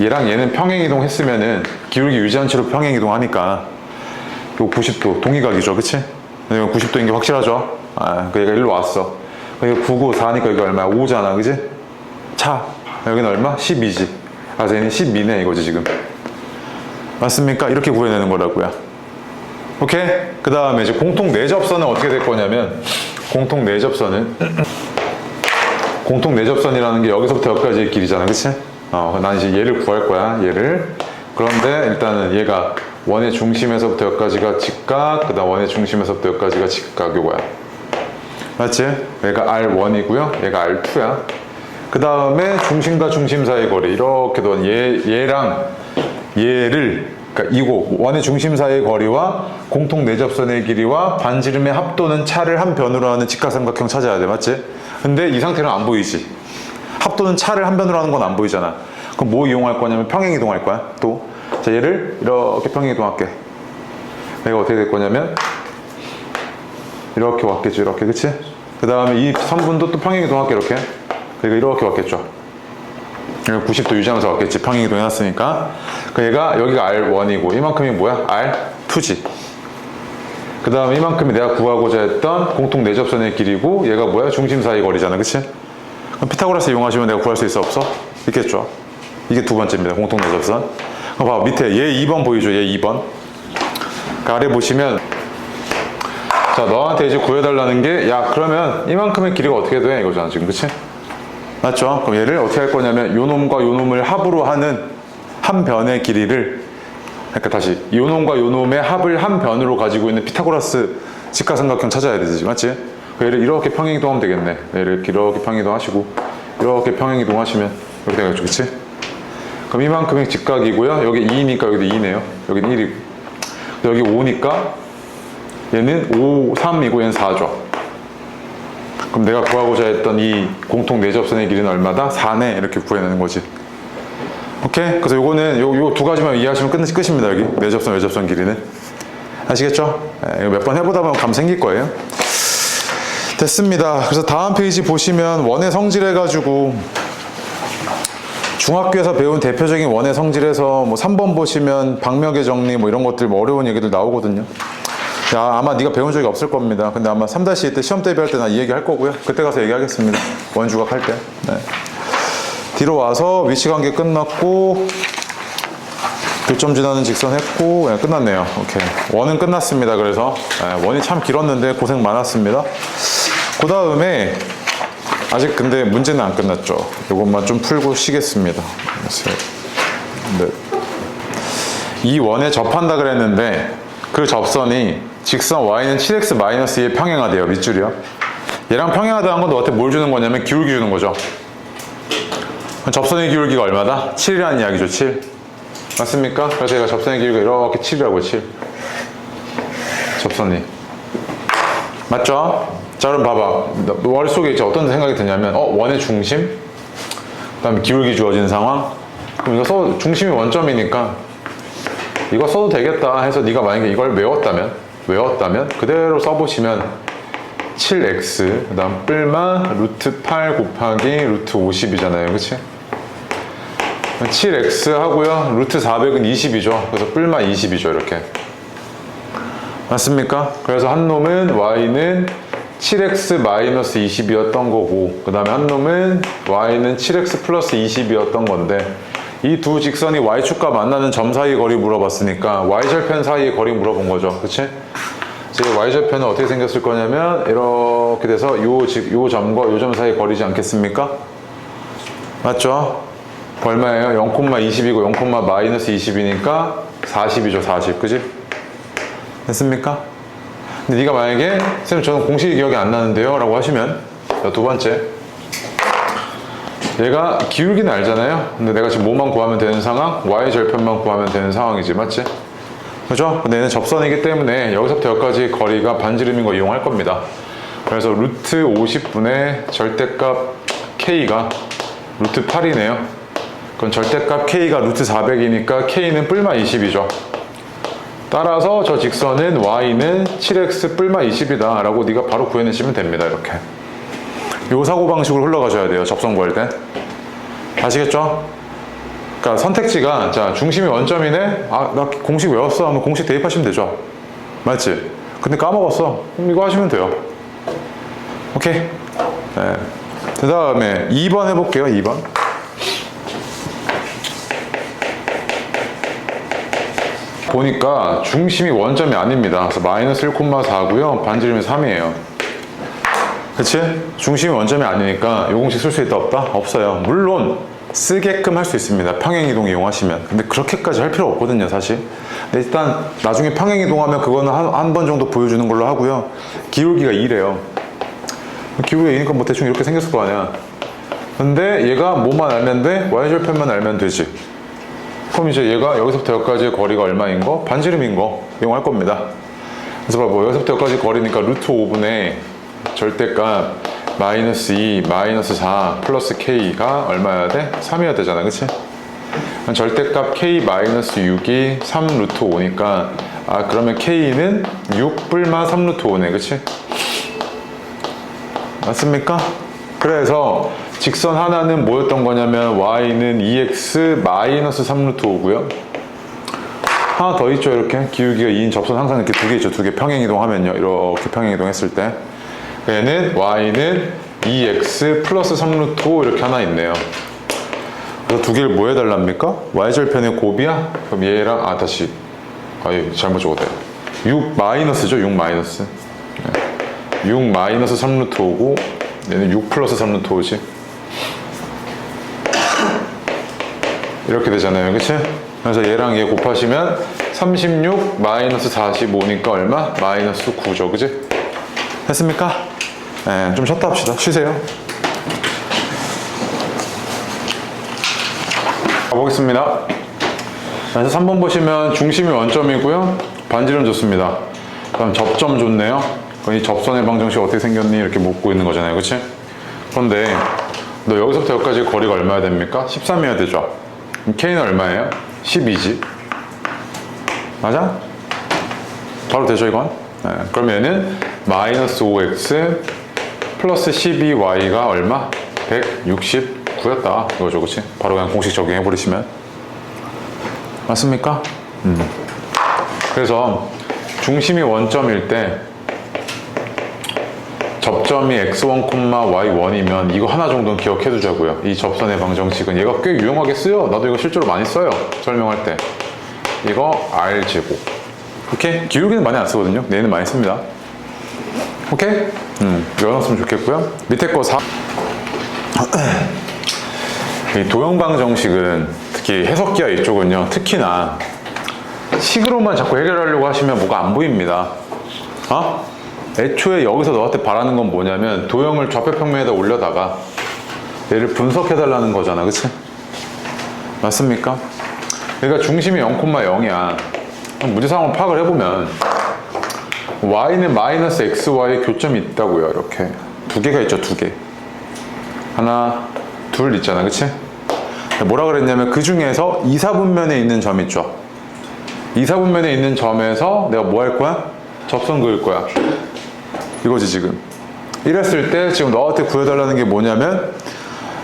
Speaker 1: 얘랑 얘는 평행이동 했으면은 기울기 유지한 채로 평행이동 하니까 요 90도 동의각이죠, 그치? 90도인 게 확실하죠? 그 얘가 일로 왔어. 여기 9, 9, 4니까 여기 얼마야? 5잖아, 그지? 차. 여기는 얼마? 12지. 아, 얘는 12네, 이거지, 지금. 맞습니까? 이렇게 구해내는 거라고요. 오케이? 그 다음에 이제 공통 내접선은 어떻게 될 거냐면, 공통 내접선이라는 게 여기서부터 여기까지의 길이잖아, 그치? 난 이제 얘를 구할 거야, 얘를. 그런데 일단은 얘가 원의 중심에서부터 여기까지가 직각, 그 다음 원의 중심에서부터 여기까지가 직각, 요거야. 맞지? 얘가 R1이고요, 얘가 R2야. 그 다음에 중심과 중심 사이의 거리, 이렇게 둔 얘랑 얘를, 그러니까 이거 원의 중심 사이의 거리와 공통 내접선의 길이와 반지름의 합도는 차를 한 변으로 하는 직각삼각형 찾아야 돼, 맞지? 근데 이 상태는 안 보이지. 합도는 차를 한 변으로 하는 건 안 보이잖아. 그럼 뭐 이용할 거냐면 평행 이동할 거야. 또 자, 얘를 이렇게 평행 이동할게. 내가 어떻게 될 거냐면 이렇게 왔겠죠, 이렇게, 그치? 그 다음에 이 선분도 또 평행 이동할게, 이렇게. 그리고 이렇게 왔겠죠. 90도 유지하면서 왔겠지, 평행 이동 해놨으니까. 그 얘가 여기가 R1이고 이만큼이 뭐야? R2지. 그 다음에 이만큼이 내가 구하고자 했던 공통 내접선의 길이고, 얘가 뭐야? 중심 사이 거리잖아, 그치? 그럼 피타고라스 이용하시면 내가 구할 수 있어, 없어? 있겠죠. 이게 두 번째입니다, 공통 내접선. 그럼 봐, 밑에 얘 2번 보이죠? 얘 2번. 그 아래 보시면, 자, 너한테 이제 구해달라는 게, 야, 그러면 이만큼의 길이가 어떻게 돼? 이거잖아, 지금, 그치? 맞죠? 그럼 얘를 어떻게 할 거냐면, 요 놈과 요 놈을 합으로 하는 한 변의 길이를, 그러니까 다시, 요 놈과 요 놈의 합을 한 변으로 가지고 있는 피타고라스 직각삼각형 찾아야 되지, 맞지? 얘를 이렇게 평행 이동하면 되겠네. 얘를 이렇게 평행 이동하시고, 이렇게 평행 이동하시면, 이렇게 되겠죠, 그치? 그럼 이만큼이 직각이고요. 여기 2니까 여기도 2네요. 여기는 1이고. 여기 5니까 얘는 5, 3이고 얘는 4죠. 그럼 내가 구하고자 했던 이 공통 내접선의 길이는 얼마다? 4네. 이렇게 구해내는 거지. 오케이? 그래서 요거는 요 두 가지만 이해하시면 끝입니다. 여기 내접선, 외접선 길이는. 아시겠죠? 이거 몇 번 해보다 보면 감 생길 거예요. 됐습니다. 그래서 다음 페이지 보시면 원의 성질 해가지고 중학교에서 배운 대표적인 원의 성질에서 뭐 3번 보시면 박명의 정리 뭐 이런 것들 뭐 어려운 얘기들 나오거든요. 야, 아마 네가 배운 적이 없을 겁니다. 근데 아마 3-2 때 시험 대비할 때 나 이 얘기 할 거고요. 그때 가서 얘기하겠습니다. 원주각 할 때. 네. 뒤로 와서 위치관계 끝났고 교점 지나는 직선 했고, 네, 끝났네요. 오케이. 원은 끝났습니다. 그래서 네, 원이 참 길었는데 고생 많았습니다. 그 다음에 아직 근데 문제는 안 끝났죠. 이것만 좀 풀고 쉬겠습니다. 네. 이 원에 접한다 그랬는데 그 접선이 직선 y는 7x-2에 평행하대요. 밑줄이요. 얘랑 평행하다는 건 너한테 뭘 주는 거냐면 기울기 주는 거죠. 접선의 기울기가 얼마다? 7이라는 이야기죠. 7. 맞습니까? 그래서 얘가 접선의 기울기가 이렇게 7이라고요. 7. 접선이. 맞죠? 자, 그럼 봐봐. 머릿속에 이제 어떤 생각이 드냐면, 원의 중심? 그 다음에 기울기 주어진 상황? 그럼 이거 중심이 원점이니까, 이거 써도 되겠다 해서 네가 만약에 이걸 외웠다면, 그대로 써보시면, 7x, 그 다음 뿔마, 루트 8 곱하기 루트 50이잖아요. 그치? 7x 하고요. 루트 400은 20이죠. 그래서 뿔마 20이죠. 이렇게. 맞습니까? 그래서 한 놈은 y는 7x-20이었던 거고, 그 다음에 한 놈은 y는 7x 플러스 20이었던 건데, 이 두 직선이 y축과 만나는 점 사이의 거리 물어봤으니까 y절편 사이의 거리 물어본 거죠. 그치? 그래서 y절편은 어떻게 생겼을 거냐면 이렇게 돼서 요 점과 요 점 사이의 거리지 않겠습니까? 맞죠? 얼마예요? 0,20이고 0,-20이니까 40이죠. 40. 그지? 됐습니까? 근데 네가 만약에 선생님 저는 공식이 기억이 안 나는데요 라고 하시면, 자, 두 번째, 얘가 기울기는 알잖아요. 근데 내가 지금 뭐만 구하면 되는 상황? y절편만 구하면 되는 상황이지. 맞지? 그죠? 근데 얘는 접선이기 때문에 여기서부터 여기까지 거리가 반지름인 거 이용할 겁니다. 그래서 루트 50분의 절대값 k가 루트 8이네요. 그럼 절대값 k가 루트 400이니까 k는 뿔마 20이죠. 따라서 저 직선은 y는 7x 뿔마 20이다 라고 네가 바로 구해내시면 됩니다. 이렇게 요 사고방식으로 흘러가셔야 돼요. 접선 구할 때. 아시겠죠? 그러니까 선택지가, 자, 중심이 원점이네? 아, 나 공식 외웠어? 하면 공식 대입하시면 되죠. 맞지? 근데 까먹었어? 그럼 이거 하시면 돼요. 오케이? 네. 그 다음에 2번 해볼게요. 2번. 보니까 중심이 원점이 아닙니다. 그래서 마이너스 1,4고요. 반지름이 3이에요. 그치? 중심이 원점이 아니니까 이 공식 쓸 수 있다 없다? 없어요. 물론 쓰게끔 할 수 있습니다. 평행이동 이용하시면. 근데 그렇게까지 할 필요 없거든요, 사실. 근데 일단 나중에 평행이동하면 그거는 한 번 정도 보여주는 걸로 하고요. 기울기가 2래요. 기울기가 2니까 뭐 대충 이렇게 생겼을 거 아니야. 근데 얘가 뭐만 알면 돼? y절편만 알면 되지. 그럼 이제 얘가 여기서부터 여기까지의 거리가 얼마인 거? 반지름인 거 이용할 겁니다. 그래서 뭐 여기서부터 여기까지 거리니까 루트 5분의 절대값 마이너스 2, 마이너스 4 플러스 k가 얼마여야 돼? 3이어야 되잖아, 그치? 절대값 k 마이너스 6이 3 루트 5니까 그러면 k는 6 불마 3 루트 5네, 그치? 맞습니까? 그래서 직선 하나는 뭐였던 거냐면 y는 2x 마이너스 3 루트 5고요. 하나 더 있죠. 이렇게 기울기가 2인 접선 항상 이렇게 두 개 있죠. 두 개 평행이동 하면요. 이렇게 평행이동 했을 때 얘는 y는 2x 플러스 3 루트 5 이렇게 하나 있네요. 그래서 두 개를 뭐 해달랍니까? y절편의 곱이야? 그럼 얘랑 다시 잘못 적었대요. 6 마이너스죠. 6 마이너스 6 마이너스 3 루트 5고 얘는 6 플러스 3 루트 5지. 이렇게 되잖아요, 그치? 그래서 얘랑 얘 곱하시면 36 마이너스 45니까 얼마? 마이너스 9죠, 그치? 됐습니까? 네, 좀 쉬었다 합시다. 쉬세요. 가보겠습니다. 그래서 3번 보시면 중심이 원점이고요. 반지름 좋습니다. 그다음 접점 좋네요. 이 접선의 방정식 어떻게 생겼니? 이렇게 묻고 있는 거잖아요, 그치? 그런데 너 여기서부터 여기까지 거리가 얼마야 됩니까? 13이어야 되죠? 그럼 K는 얼마예요? 12지. 맞아? 바로 되죠, 이건? 네, 그럼 얘는 마이너스 5x 플러스 12y가 얼마? 169였다. 이거죠, 그치? 바로 그냥 공식 적용해버리시면. 맞습니까? 그래서 중심이 원점일 때 접점이 x1, y1이면 이거 하나 정도는 기억해 두자고요. 이 접선의 방정식은 얘가 꽤 유용하게 쓰여. 나도 이거 실제로 많이 써요. 설명할 때. 이거 r제곱. 오케이? 기울기는 많이 안 쓰거든요. 얘는 많이 씁니다. 오케이? 외워놨으면 좋겠고요. 밑에 거 4. 이 도형방정식은 특히 해석기하 이쪽은요. 특히나 식으로만 자꾸 해결하려고 하시면 뭐가 안 보입니다. 애초에 여기서 너한테 바라는 건 뭐냐면 도형을 좌표평면에다 올려다가 얘를 분석해달라는 거잖아, 그치? 맞습니까? 그러니까 중심이 0,0이야. 문제상황을 파악을 해보면 y는 마이너스 xy의 교점이 있다고요. 이렇게 두 개가 있죠, 두 개. 하나, 둘 있잖아, 그치? 뭐라 그랬냐면 그 중에서 2, 4분면에 있는 점 있죠. 2, 4분면에 있는 점에서 내가 뭐 할 거야? 접선 그을 거야. 이거지 지금. 이랬을 때 지금 너한테 구해달라는 게 뭐냐면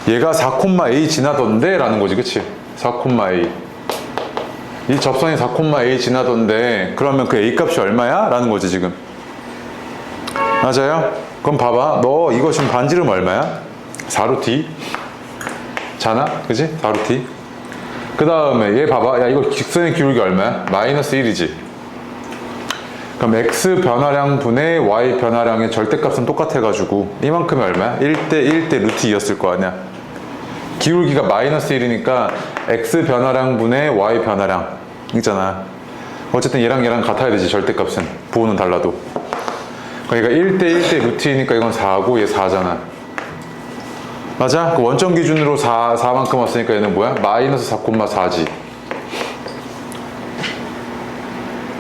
Speaker 1: 얘가 4,a 지나던데 라는 거지, 그치? 4,a 이 접선이 4,a 지나던데 그러면 그 a 값이 얼마야? 라는 거지 지금. 맞아요? 그럼 봐봐, 너 이거 지금 반지름 얼마야? 4루트 잖아? 그치? 4루트. 그 다음에 얘 봐봐, 야 이거 직선의 기울기 얼마야? 마이너스 1이지. 그럼 x 변화량 분의 y 변화량의 절대값은 똑같아가지고 이만큼이 얼마야? 1대 1대 루트 2였을 거 아니야. 기울기가 마이너스 1이니까 x 변화량 분의 y 변화량 있잖아. 어쨌든 얘랑 같아야 되지, 절대값은. 부호는 달라도. 그러니까 1대 1대 루트 2니까 이건 4고 얘 4잖아. 맞아? 그 원점 기준으로 4만큼 왔으니까 얘는 뭐야? 마이너스 4,4지.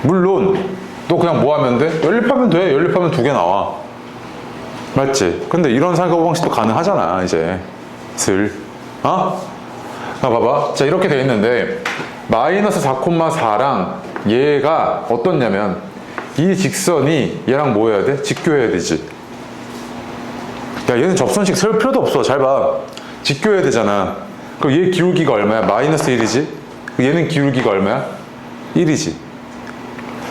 Speaker 1: 물론 너 그냥 뭐 하면 돼? 연립하면 돼. 연립하면 두 개 나와. 맞지? 근데 이런 사고방식도 가능하잖아, 이제. 봐봐. 자, 이렇게 돼 있는데, 마이너스 4,4랑 얘가 어떻냐면, 이 직선이 얘랑 뭐 해야 돼? 직교해야 되지. 야, 얘는 접선식 세울 필요도 없어. 잘 봐. 직교해야 되잖아. 그럼 얘 기울기가 얼마야? 마이너스 1이지? 얘는 기울기가 얼마야? 1이지.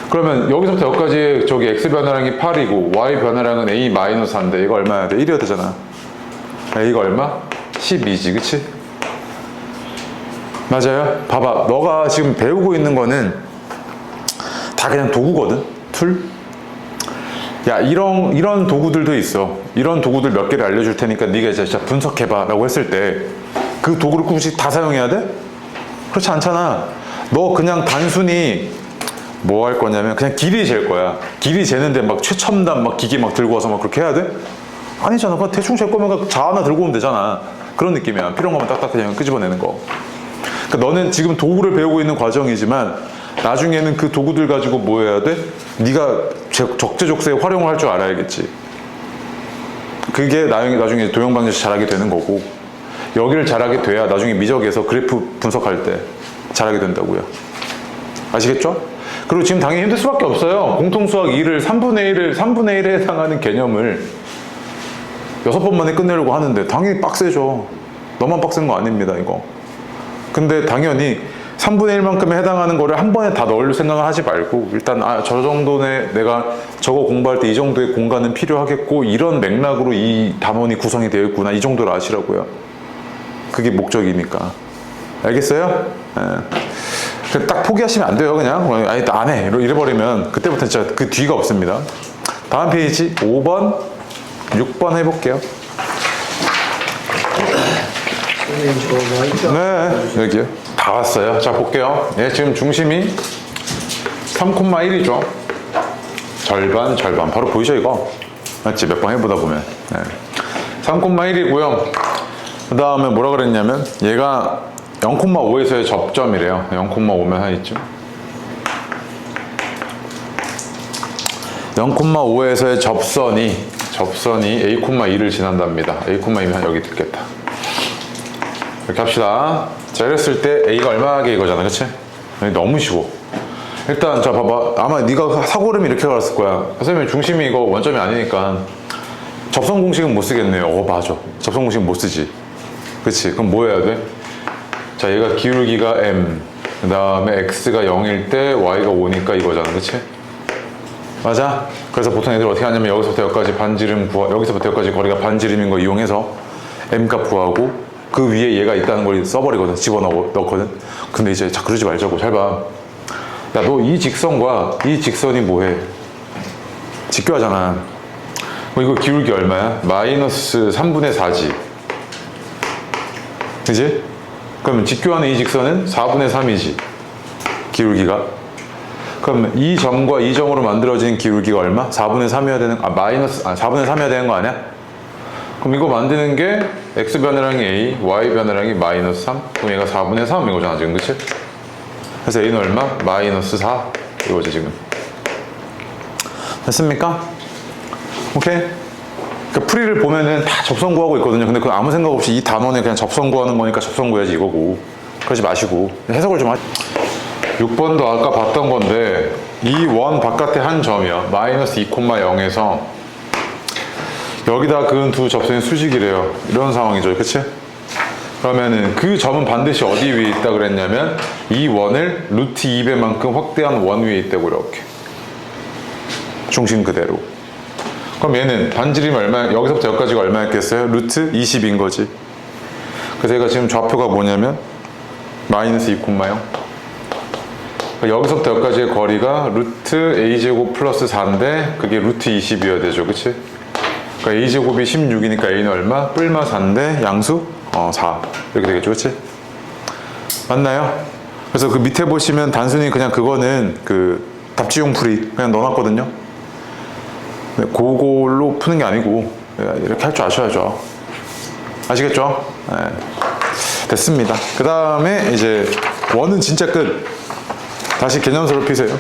Speaker 1: 그러면 여기서부터 여기까지 저기 x 변화량이 8이고 y 변화량은 a-4인데 이거 얼마야 돼? 1이어야 되잖아. A가 얼마? 12지, 그치? 맞아요? 봐봐, 너가 지금 배우고 있는 거는 다 그냥 도구거든? 툴? 야, 이런 도구들도 있어. 이런 도구들 몇 개를 알려줄 테니까 네가 이제 진짜 분석해봐 라고 했을 때 그 도구를 굳이 다 사용해야 돼? 그렇지 않잖아. 너 그냥 단순히 뭐 할 거냐면 그냥 길이 잴 거야. 길이 재는데 막 최첨단 막 기계 막 들고 와서 막 그렇게 해야 돼? 아니잖아. 그냥 대충 잴 거면 자 하나 들고 오면 되잖아. 그런 느낌이야. 필요한 것만 딱딱 그냥 끄집어내는 거. 그러니까 너는 지금 도구를 배우고 있는 과정이지만 나중에는 그 도구들 가지고 뭐 해야 돼? 네가 적재적소에 활용을 할 줄 알아야겠지. 그게 나중에 도형방정식 잘하게 되는 거고, 여기를 잘하게 돼야 나중에 미적에서 그래프 분석할 때 잘하게 된다고요. 아시겠죠? 그리고 지금 당연히 힘들 수밖에 없어요. 공통수학 2를 3분의 1에 해당하는 개념을 6번 만에 끝내려고 하는데 당연히 빡세죠. 너만 빡센 거 아닙니다, 이거. 근데 당연히 3분의 1만큼에 해당하는 거를 한 번에 다 넣을 생각을 하지 말고 일단 저 정도의 내가 저거 공부할 때 이 정도의 공간은 필요하겠고 이런 맥락으로 이 단원이 구성이 되어 있구나, 이 정도를 아시라고요. 그게 목적이니까. 알겠어요? 예. 딱 포기하시면 안 돼요. 그냥 아니 안 해 이래버리면 그때부터 진짜 그 뒤가 없습니다. 다음 페이지 5번 6번 해볼게요. 네, 여기요. 다 왔어요. 자, 볼게요. 예, 지금 중심이 3,1이죠. 절반. 바로 보이죠, 이거? 맞지? 몇 번 해보다 보면. 네. 3,1이고요. 그 다음에 뭐라 그랬냐면, 얘가 0,5에서의 접점이래요. 0,5면 한 이쯤. 0,5에서의 접선이 A,2를 지난답니다. A,2면 여기 듣겠다. 이렇게 합시다. 자, 이랬을 때 A가 얼마게 이거잖아, 그치? 너무 쉬워. 일단 자 봐봐, 아마 네가 사고름이 이렇게 갔을 거야. 선생님 중심이 이거 원점이 아니니까 접선 공식은 못 쓰겠네요. 맞아, 접선 공식은 못 쓰지. 그치? 그럼 뭐 해야 돼? 자, 얘가 기울기가 M, 그 다음에 X가 0일 때 Y가 5니까 이거잖아, 그치? 맞아? 그래서 보통 애들 어떻게 하냐면 여기서부터 여기까지 반지름 여기서부터 여기까지 거리가 반지름인 거 이용해서 M 값 구하고 그 위에 얘가 있다는 걸 써버리거든. 집어넣거든. 근데 이제 자, 그러지 말자고. 잘 봐. 야, 너 이 직선과 이 직선이 뭐해? 직교하잖아. 이거 기울기 얼마야? 마이너스 3분의 4지. 그지? 그러면 직교하는 이 직선은 4분의 3이지. 기울기가. 그럼 이 점과 이 점으로 만들어진 기울기가 얼마? 4분의 3이어야 되는, 4분의 3이어야 되는 거 아니야? 그럼 이거 만드는 게 x 변화량이 a, y 변화량이 마이너스 3. 그럼 얘가 4분의 3 이거잖아, 지금, 그치? 그래서 a는 얼마? 마이너스 4 이거지, 지금. 됐습니까? 오케이? 그러니까 풀이를 보면은 다 접선 구하고 있거든요. 근데 그 아무 생각 없이 이 단원에 그냥 접선 구하는 거니까 접선 구해야지 이거고. 그러지 마시고 해석을 좀 6번도 아까 봤던 건데 이 원 바깥에 한 점이요. 마이너스 2,0에서 여기다 그은 두 접선의 수직이래요. 이런 상황이죠, 그치? 그러면은 그 점은 반드시 어디 위에 있다 그랬냐면 이 원을 루트 2배만큼 확대한 원 위에 있다고. 이렇게 중심 그대로. 그럼 얘는 반지름이 얼마, 여기서부터 여기까지가 얼마였겠어요? 루트 20인 거지. 그래서 얘가 지금 좌표가 뭐냐면 마이너스 2,0. 그러니까 여기서부터 여기까지의 거리가 루트 a제곱 플러스 4인데 그게 루트 20이어야 되죠, 그치? 그러니까 a제곱이 16이니까 a는 얼마? 뿔마 4인데 양수? 4 이렇게 되겠죠, 그치? 맞나요? 그래서 그 밑에 보시면 단순히 그냥 그거는 그 답지용 풀이 그냥 넣어놨거든요. 그걸로 푸는 게 아니고 이렇게 할 줄 아셔야죠. 아시겠죠? 네. 됐습니다. 그 다음에 이제 원은 진짜 끝. 다시 개념서를 피세요.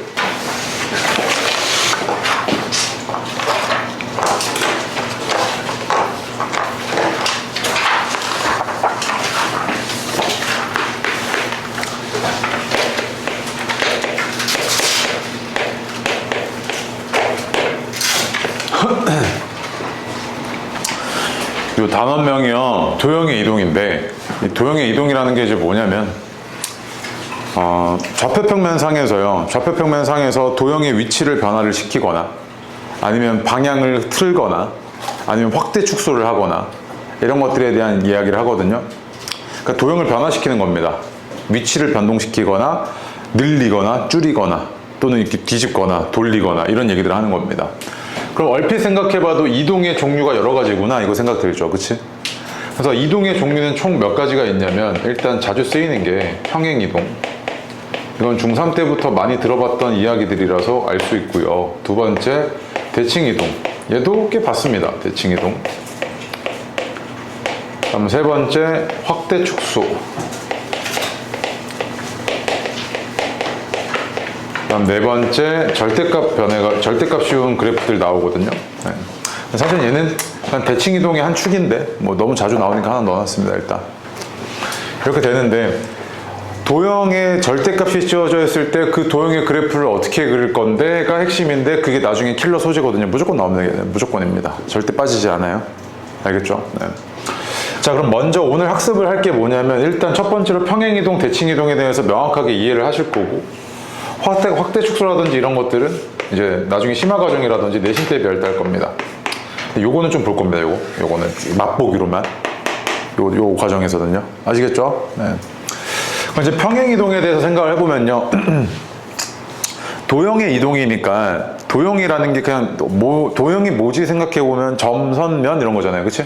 Speaker 1: 이 단원명이요, 도형의 이동인데, 이 도형의 이동이라는 게 이제 뭐냐면, 좌표평면상에서요, 좌표평면상에서 도형의 위치를 변화를 시키거나, 아니면 방향을 틀거나, 아니면 확대 축소를 하거나, 이런 것들에 대한 이야기를 하거든요. 그러니까 도형을 변화시키는 겁니다. 위치를 변동시키거나 늘리거나 줄이거나 또는 이렇게 뒤집거나 돌리거나 이런 얘기들을 하는 겁니다. 그럼 얼핏 생각해봐도 이동의 종류가 여러 가지구나 이거 생각 들죠, 그치? 그래서 이동의 종류는 총 몇 가지가 있냐면 일단 자주 쓰이는 게 평행이동. 이건 중3 때부터 많이 들어봤던 이야기들이라서 알 수 있고요. 두 번째, 대칭이동. 얘도 꽤 봤습니다, 대칭이동. 다음 세 번째, 확대 축소. 다음 네 번째, 절대값 쉬운 그래프들 나오거든요. 네. 사실 얘는 그냥 대칭이동의 한 축인데, 뭐 너무 자주 나오니까 하나 넣어놨습니다, 일단. 이렇게 되는데, 도형에 절대값이 씌워져 있을 때 그 도형의 그래프를 어떻게 그릴 건데가 핵심인데, 그게 나중에 킬러 소재거든요. 무조건 나옵니다. 무조건입니다. 절대 빠지지 않아요. 알겠죠? 네. 자, 그럼 먼저 오늘 학습을 할 게 뭐냐면, 일단 첫 번째로 평행이동, 대칭이동에 대해서 명확하게 이해를 하실 거고, 확대 축소라든지 이런 것들은 이제 나중에 심화 과정이라든지 내신 때 배울 때 할 겁니다. 요거는 좀 볼 겁니다. 요거는 맛보기로만 요 과정에서는요. 아시겠죠? 네. 그럼 이제 평행이동에 대해서 생각을 해보면요. 도형의 이동이니까 도형이라는 게 그냥 도형이 뭐지 생각해보면 점, 선, 면 이런 거잖아요. 그치?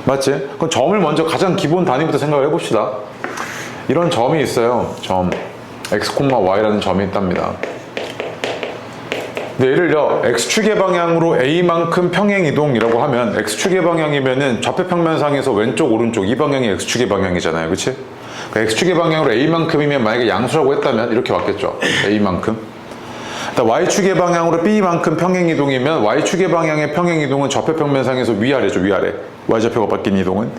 Speaker 1: 맞지? 그럼 점을 먼저 가장 기본 단위부터 생각을 해봅시다. 이런 점이 있어요. 점 x, y라는 점이 있답니다. 근데 예를 들어 x축의 방향으로 a만큼 평행이동이라고 하면 x축의 방향이면은 좌표평면상에서 왼쪽 오른쪽 이 방향이 x축의 방향이잖아요. 그치? 그러니까 x축의 방향으로 a만큼이면 만약에 양수라고 했다면 이렇게 왔겠죠. a만큼. y축의 방향으로 b만큼 평행이동이면 y축의 방향의 평행이동은 좌표평면상에서 위아래죠. 위아래. y좌표가 바뀐 이동은.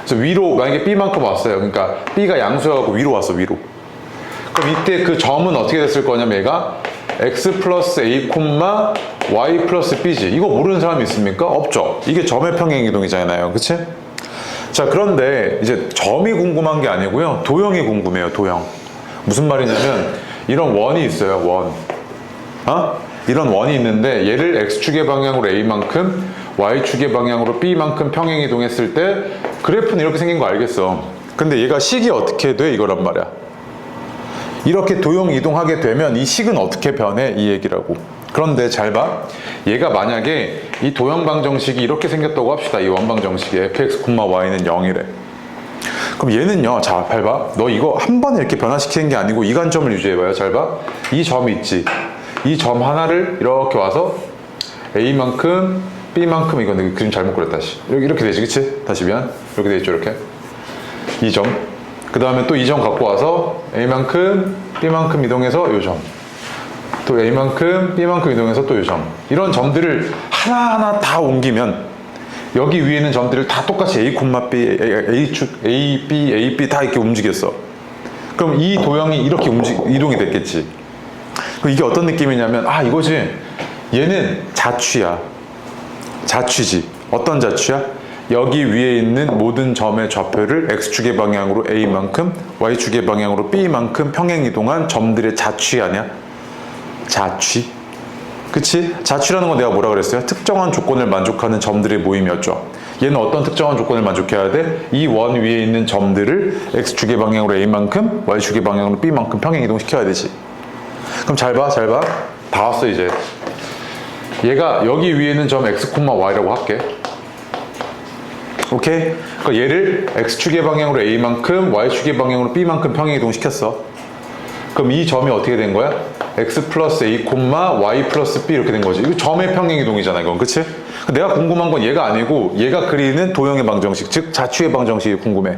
Speaker 1: 그래서 위로 만약에 b만큼 왔어요. 그러니까 b가 양수여갖고 위로 왔어. 위로. 그럼 이때 그 점은 어떻게 됐을 거냐면 얘가 x 플러스 a, y 플러스 b지. 이거 모르는 사람이 있습니까? 없죠. 이게 점의 평행이동이잖아요. 그치? 자, 그런데 이제 점이 궁금한 게 아니고요. 도형이 궁금해요. 도형. 무슨 말이냐면 이런 원이 있어요. 원. 이런 원이 있는데 얘를 x축의 방향으로 a만큼 y축의 방향으로 b만큼 평행이동했을 때 그래프는 이렇게 생긴 거 알겠어. 근데 얘가 식이 어떻게 돼? 이거란 말이야. 이렇게 도형 이동하게 되면 이 식은 어떻게 변해? 이 얘기라고. 그런데 잘 봐. 얘가 만약에 이 도형 방정식이 이렇게 생겼다고 합시다. 이 원방정식이 fx, y는 0이래. 그럼 얘는요. 자, 잘 봐. 너 이거 한 번에 이렇게 변화시키는 게 아니고 이 관점을 유지해봐요. 잘 봐. 이 점이 있지. 이 점 하나를 이렇게 와서 a만큼 b만큼 이건 그림 잘못 그렸다. 다시. 이렇게 되지. 그치? 다시 미안. 이렇게 되죠. 이렇게. 이 점. 그 다음에 또 이 점 갖고 와서 a만큼 b만큼 이동해서 이 점, 또 a만큼 b만큼 이동해서 또 이 점, 이런 점들을 하나하나 다 옮기면 여기 위에 있는 점들을 다 똑같이 a, b, a축, a, b 다 이렇게 움직였어. 그럼 이 도형이 이렇게 이동이 됐겠지. 그럼 이게 어떤 느낌이냐면 이거지. 얘는 자취야. 자취지. 어떤 자취야? 여기 위에 있는 모든 점의 좌표를 x축의 방향으로 a만큼 y축의 방향으로 b만큼 평행이동한 점들의 자취 아니야? 자취. 그치? 자취라는 건 내가 뭐라 그랬어요? 특정한 조건을 만족하는 점들의 모임이었죠. 얘는 어떤 특정한 조건을 만족해야 돼? 이 원 위에 있는 점들을 x축의 방향으로 a만큼 y축의 방향으로 b만큼 평행이동시켜야 되지. 그럼 잘 봐, 잘 봐. 다 왔어 이제. 얘가 여기 위에 있는 점 x, y라고 할게. 오케이? 그러니까 얘를 x축의 방향으로 a만큼 y축의 방향으로 b만큼 평행이동 시켰어. 그럼 이 점이 어떻게 된 거야? x 플러스 a, y 플러스 b 이렇게 된 거지. 이거 점의 평행이동이잖아 이건. 그치? 내가 궁금한 건 얘가 아니고 얘가 그리는 도형의 방정식, 즉 자취의 방정식이 궁금해.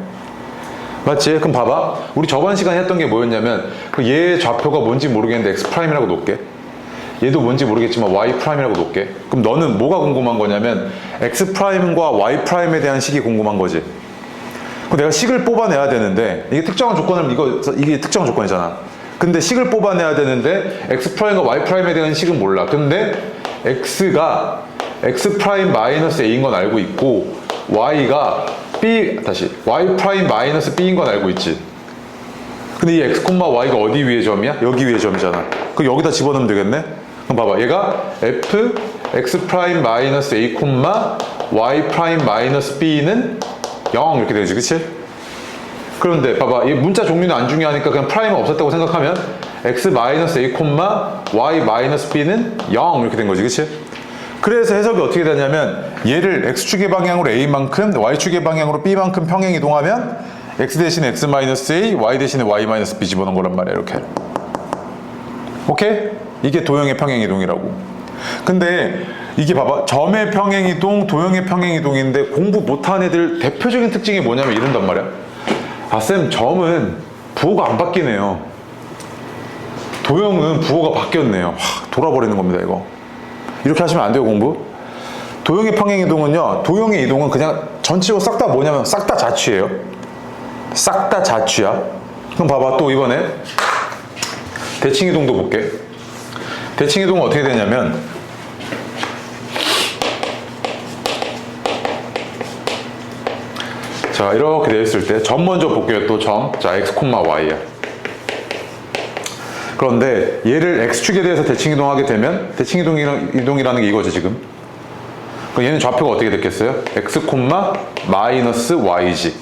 Speaker 1: 맞지? 그럼 봐봐. 우리 저번 시간에 했던 게 뭐였냐면 얘 좌표가 뭔지 모르겠는데 x'이라고 놓을게. 얘도 뭔지 모르겠지만 y'이라고 놓을게. 그럼 너는 뭐가 궁금한 거냐면 x'과 y'에 대한 식이 궁금한 거지. 그럼 내가 식을 뽑아내야 되는데 이게 특정한 조건을 이게 특정한 조건이잖아. 근데 식을 뽑아내야 되는데 x'과 y'에 대한 식은 몰라. 근데 x가 x' 마이너스 a인 건 알고 있고 y가 y' 마이너스 b인 건 알고 있지. 근데 이 x, y가 어디 위에 점이야? 여기 위에 점이잖아. 그럼 여기다 집어넣으면 되겠네? 그럼 봐봐. 얘가 f x' 마이너스 a, y' 마이너스 b는 0 이렇게 되지, 그치? 그런데 봐봐, 이 문자 종류는 안 중요하니까 그냥 프라임 없었다고 생각하면 x-a, y-b는 0 이렇게 된 거지, 그치? 그래서 해석이 어떻게 되냐면 얘를 x축의 방향으로 a만큼 y축의 방향으로 b만큼 평행 이동하면 x 대신에 x-a, y 대신에 y-b 집어넣은 거란 말이야, 이렇게. 오케이? 이게 도형의 평행 이동이라고. 근데 이게 봐봐, 점의 평행 이동, 도형의 평행 이동인데 공부 못한 애들 대표적인 특징이 뭐냐면 이런단 말이야. 아, 쌤, 점은 부호가 안 바뀌네요. 도형은 부호가 바뀌었네요. 돌아버리는 겁니다, 이거. 이렇게 하시면 안 돼요, 공부. 도형의 평행 이동은요, 도형의 이동은 그냥 전체적으로 싹 다 뭐냐면 싹 다 자취예요. 싹 다 자취야. 그럼 봐봐, 또 이번에 대칭 이동도 볼게. 대칭 이동은 어떻게 되냐면 자, 이렇게 되어 있을 때 점 먼저 볼게요. 또 점. 자, x, y야. 그런데 얘를 x축에 대해서 대칭 이동하게 되면 대칭 이동이라는 게 이거지, 지금. 그럼 얘는 좌표가 어떻게 됐겠어요? x, y지.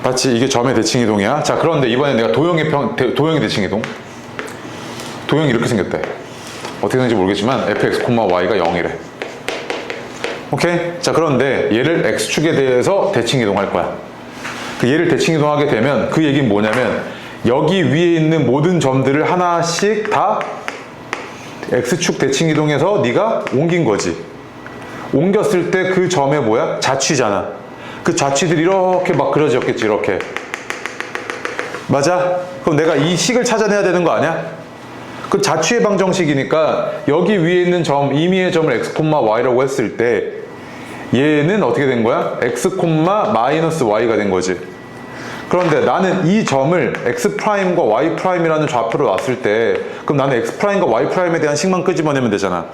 Speaker 1: 맞지? 이게 점의 대칭 이동이야. 자, 그런데 이번에 내가 도형의 대칭 이동. 도형이 이렇게 생겼대. 어떻게 되는지 모르겠지만 fx, y가 0이래. 오케이? 자, 그런데 얘를 x축에 대해서 대칭 이동할 거야. 얘를 대칭 이동하게 되면 그 얘기는 뭐냐면 여기 위에 있는 모든 점들을 하나씩 다 x축 대칭 이동해서 네가 옮긴 거지. 옮겼을 때 그 점에 뭐야? 자취잖아. 그 자취들이 이렇게 막 그려졌겠지, 이렇게. 맞아? 그럼 내가 이 식을 찾아내야 되는 거 아니야? 그 자취의 방정식이니까 여기 위에 있는 점, 임의의 점을 x, y라고 했을 때 얘는 어떻게 된 거야? x, y가 된 거지. 그런데 나는 이 점을 x'과 y'이라는 좌표로 놨을 때 그럼 나는 x'과 y'에 대한 식만 끄집어내면 되잖아.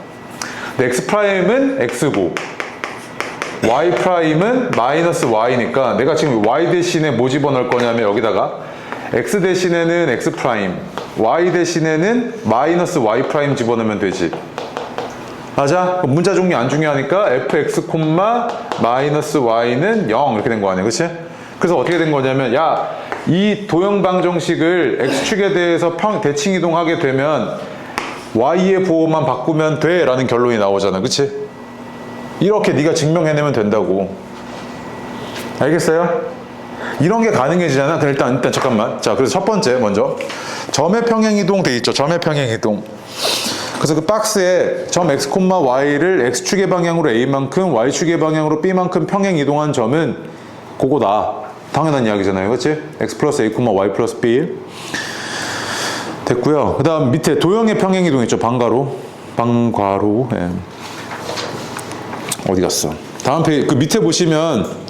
Speaker 1: 근데 x'은 x고 y'은 y니까 내가 지금 y 대신에 뭐 집어넣을 거냐면 여기다가 x 대신에는 x', y 대신에는 y' 집어넣으면 되지. 맞아? 문자 종류 안 중요하니까 fx, y는 0 이렇게 된 거 아니야, 그치? 그래서 어떻게 된 거냐면 야, 이 도형 방정식을 x축에 대해서 대칭 이동하게 되면 y의 부호만 바꾸면 돼 라는 결론이 나오잖아, 그치? 이렇게 네가 증명해내면 된다고. 알겠어요? 이런 게 가능해지잖아. 그럼 일단 잠깐만. 자, 그래서 첫 번째 먼저 점의 평행 이동 돼 있죠. 점의 평행 이동. 그래서 그 박스에 점 x, y를 x축의 방향으로 a만큼 y축의 방향으로 b만큼 평행 이동한 점은 그거다. 당연한 이야기잖아요, 그렇지? x 플러스 a, y 플러스 b 됐고요. 그 다음 밑에 도형의 평행 이동 있죠. 방가로 예. 어디 갔어? 다음 페이지 그 밑에 보시면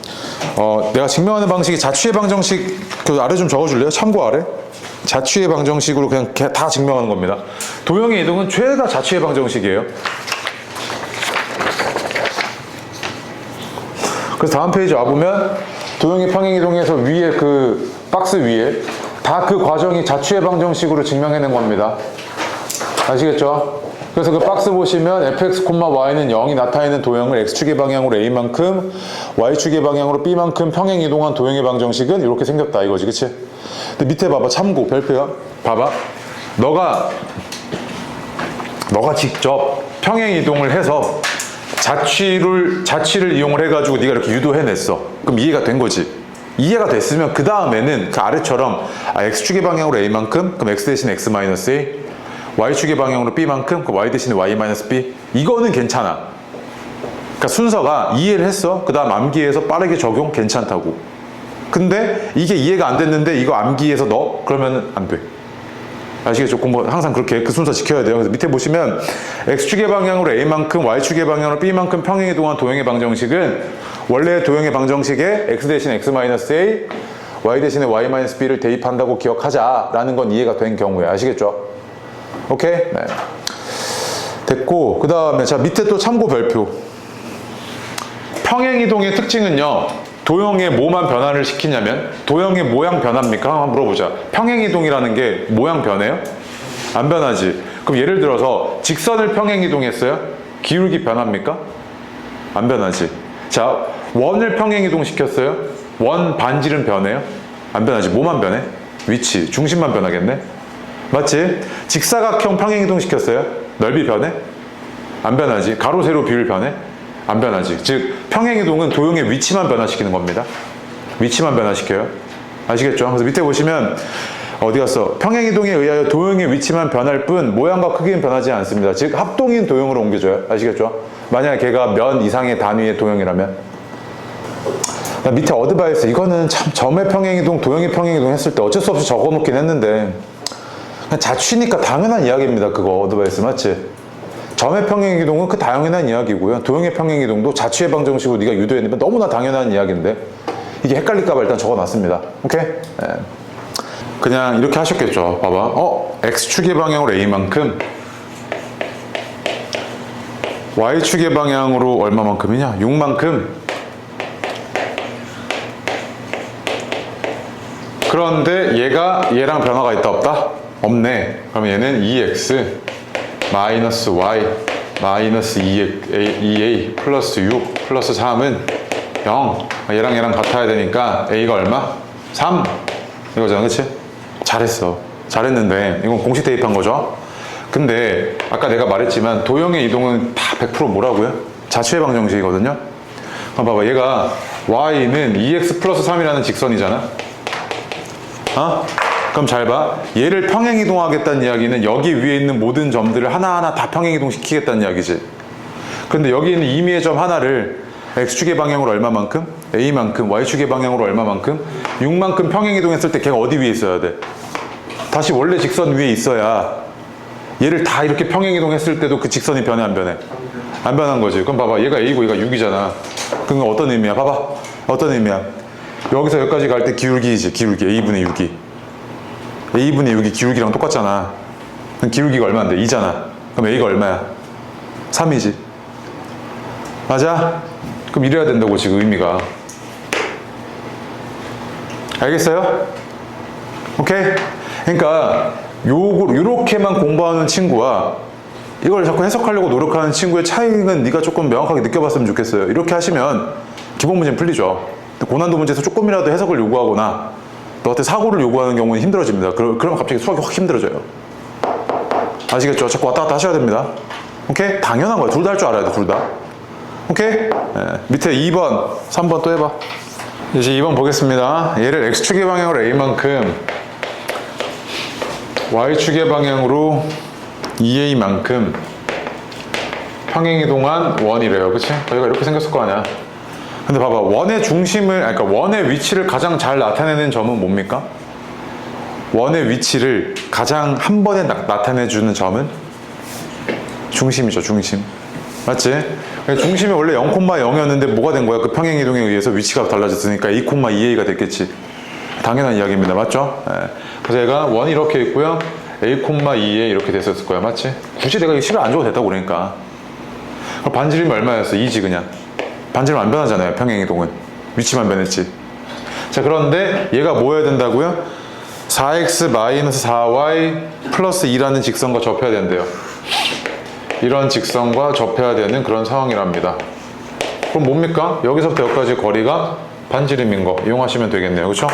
Speaker 1: 내가 증명하는 방식이 자취의 방정식 그 아래 좀 적어줄래요? 참고 아래. 자취의 방정식으로 그냥 다 증명하는 겁니다. 도형의 이동은 죄다 자취의 방정식이에요. 그래서 다음 페이지 와보면 도형의 평행 이동에서 위에 그 박스 위에 다 그 과정이 자취의 방정식으로 증명해낸 겁니다. 아시겠죠? 그래서 그 박스 보시면 fx, y는 0이 나타내는 도형을 x축의 방향으로 a만큼 y축의 방향으로 b만큼 평행 이동한 도형의 방정식은 이렇게 생겼다 이거지, 그치? 근데 밑에 봐봐, 참고 별표야. 봐봐, 너가 직접 평행 이동을 해서 자취를 이용을 해가지고 네가 이렇게 유도해냈어. 그럼 이해가 된 거지. 이해가 됐으면 그 다음에는 그 아래처럼 x축의 방향으로 a만큼 그럼 x 대신 x-a, y축의 방향으로 b만큼 그 y 대신에 y-b, 이거는 괜찮아. 그러니까 순서가 이해를 했어. 그 다음 암기해서 빠르게 적용 괜찮다고. 근데 이게 이해가 안 됐는데 이거 암기해서 넣어? 그러면 안 돼. 아시겠죠? 공부 항상 그렇게 그 순서 지켜야 돼요. 그래서 밑에 보시면 x축의 방향으로 a만큼 y축의 방향으로 b만큼 평행 이동한 도형의 방정식은 원래 도형의 방정식에 x 대신 x-a, y 대신에 y-b를 대입한다고 기억하자라는 건 이해가 된 경우에. 아시겠죠? 오케이? 네. 됐고, 그 다음에 자 밑에 또 참고 별표. 평행 이동의 특징은요, 도형의 뭐만 변화를 시키냐면 도형의 모양 변합니까? 한번 물어보자. 평행 이동이라는 게 모양 변해요? 안 변하지. 그럼 예를 들어서 직선을 평행 이동했어요? 기울기 변합니까? 안 변하지. 자, 원을 평행이동 시켰어요? 원 반지름 변해요? 안 변하지. 뭐만 변해? 위치, 중심만 변하겠네? 맞지? 직사각형 평행이동 시켰어요? 넓이 변해? 안 변하지. 가로, 세로 비율 변해? 안 변하지. 즉 평행이동은 도형의 위치만 변화시키는 겁니다. 위치만 변화시켜요. 아시겠죠? 그래서 밑에 보시면 어디 갔어? 평행이동에 의하여 도형의 위치만 변할 뿐 모양과 크기는 변하지 않습니다. 즉 합동인 도형으로 옮겨줘요. 아시겠죠? 만약에 걔가 면 이상의 단위의 도형이라면. 밑에 어드바이스, 이거는 참 점의 평행이동, 도형의 평행이동 했을 때 어쩔 수 없이 적어놓긴 했는데 그냥 자취니까 당연한 이야기입니다. 그거 어드바이스 맞지? 점의 평행이동은 그 당연한 이야기고요. 도형의 평행이동도 자취의 방정식으로 네가 유도했는데 너무나 당연한 이야기인데 이게 헷갈릴까 봐 일단 적어놨습니다. 오케이? 네. 그냥 이렇게 하셨겠죠. 봐봐. X축의 방향으로 A만큼, Y축의 방향으로 얼마만큼이냐? 6만큼. 그런데 얘가 얘랑 변화가 있다 없다? 없네. 그럼 얘는 2x 마이너스 y 마이너스 2a 플러스 6 플러스 3은 0. 얘랑 같아야 되니까 a가 얼마? 3 이거잖아. 그치? 잘했어. 잘했는데 이건 공식 대입한 거죠. 근데 아까 내가 말했지만 도형의 이동은 다 100% 뭐라고요? 자취의 방정식이거든요. 그럼 봐봐. 얘가 y는 2x 플러스 3이라는 직선이잖아. 그럼 잘 봐. 얘를 평행이동하겠다는 이야기는 여기 위에 있는 모든 점들을 하나하나 다 평행이동 시키겠다는 이야기지. 근데 여기 있는 임의의 점 하나를 X축의 방향으로 얼마만큼? A만큼. Y축의 방향으로 얼마만큼? 6만큼 평행이동했을 때 걔가 어디 위에 있어야 돼? 다시 원래 직선 위에 있어야 얘를 다 이렇게 평행이동했을 때도 그 직선이 변해 안 변해? 안 변한 거지. 그럼 봐봐. 얘가 A고 얘가 6이잖아. 그건 어떤 의미야? 봐봐. 어떤 의미야? 여기서 여기까지 갈 때 기울기이지. 기울기. A분의 6이. A분의 6이 기울기랑 똑같잖아. 그럼 기울기가 얼마인데? 2잖아. 그럼 A가 얼마야? 3이지. 맞아? 그럼 이래야 된다고 지금 의미가. 알겠어요? 오케이? 그러니까 요렇게만 공부하는 친구와 이걸 자꾸 해석하려고 노력하는 친구의 차이는 네가 조금 명확하게 느껴봤으면 좋겠어요. 이렇게 하시면 기본 문제는 풀리죠. 고난도 문제에서 조금이라도 해석을 요구하거나 너한테 사고를 요구하는 경우는 힘들어집니다. 그러면 갑자기 수학이 확 힘들어져요. 아시겠죠? 자꾸 왔다 갔다 하셔야 됩니다. 오케이? 당연한 거야. 둘 다 할 줄 알아야 돼. 둘 다. 오케이? 밑에 2번, 3번 또 해봐. 이제 2번 보겠습니다. 얘를 X축의 방향으로 A만큼, Y축의 방향으로 2A만큼 평행이동한 원이래요. 그치? 얘가 이렇게 생겼을 거 아니야. 근데 봐봐. 원의 중심을, 그러니까 원의 위치를 가장 잘 나타내는 점은 뭡니까? 원의 위치를 가장 한 번에 나타내주는 점은 중심이죠. 중심. 맞지? 중심이 원래 0,0였는데 뭐가 된 거야? 그 평행이동에 의해서 위치가 달라졌으니까 A,2a가 됐겠지. 당연한 이야기입니다. 맞죠? 그래서 얘가 원이 이렇게 있고요. A,2에 이렇게 됐었을 거야. 맞지? 굳이 내가 식을 안 줘도 됐다고 그러니까. 반지름이 얼마였어? 2지 그냥. 반지름 안 변하잖아요. 평행이동은. 위치만 변했지. 자, 그런데 얘가 뭐여야 된다고요? 4x 마이너스 4y 플러스 2라는 직선과 접해야 된대요. 이런 직선과 접해야 되는 그런 상황이랍니다. 그럼 뭡니까? 여기서부터 여기까지 거리가 반지름인 거 이용하시면 되겠네요. 그렇죠?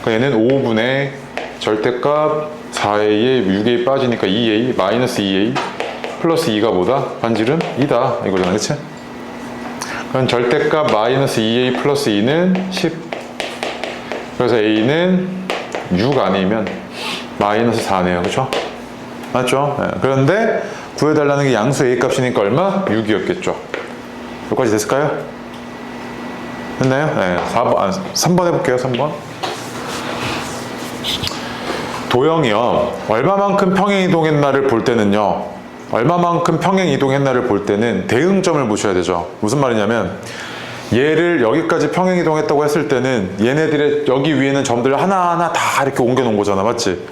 Speaker 1: 얘는 5분의 절대값 4a에 6a 빠지니까 2a 마이너스 2a 플러스 2가 뭐다? 반지름 2다 이거잖아. 그치? 그럼 절대값 마이너스 2a 플러스 2는 10. 그래서 a는 6 아니면 마이너스 4네요. 그쵸? 맞죠? 네. 그런데 구해달라는 게 양수 a 값이니까 얼마? 6이었겠죠. 여기까지 됐을까요? 됐나요? 네. 3번 해볼게요. 3번. 도형이요. 얼마만큼 평행이동했나를 볼 때는요. 얼마만큼 평행이동했나를 볼 때는 대응점을 보셔야 되죠. 무슨 말이냐면 얘를 여기까지 평행이동했다고 했을 때는 얘네들의 여기 위에는 점들을 하나하나 다 이렇게 옮겨 놓은 거잖아. 맞지?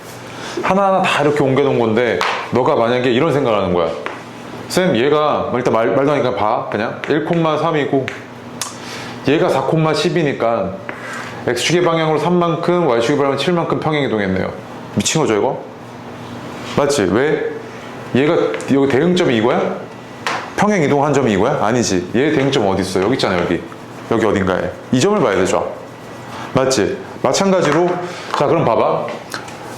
Speaker 1: 하나하나 다 이렇게 옮겨 놓은 건데 너가 만약에 이런 생각을 하는 거야. 쌤 얘가 일단 말도 하니까 봐. 그냥 1,3이고 얘가 4,10이니까 X축의 방향으로 3만큼 Y축의 방향으로 7만큼 평행이동했네요. 미친 거죠 이거? 맞지? 왜? 얘가 여기 대응점이 이거야? 평행이동한 점이 이거야? 아니지. 얘 대응점 어디 있어? 여기 있잖아. 여기 여기 어딘가에. 이 점을 봐야 되죠. 맞지? 마찬가지로 자 그럼 봐봐.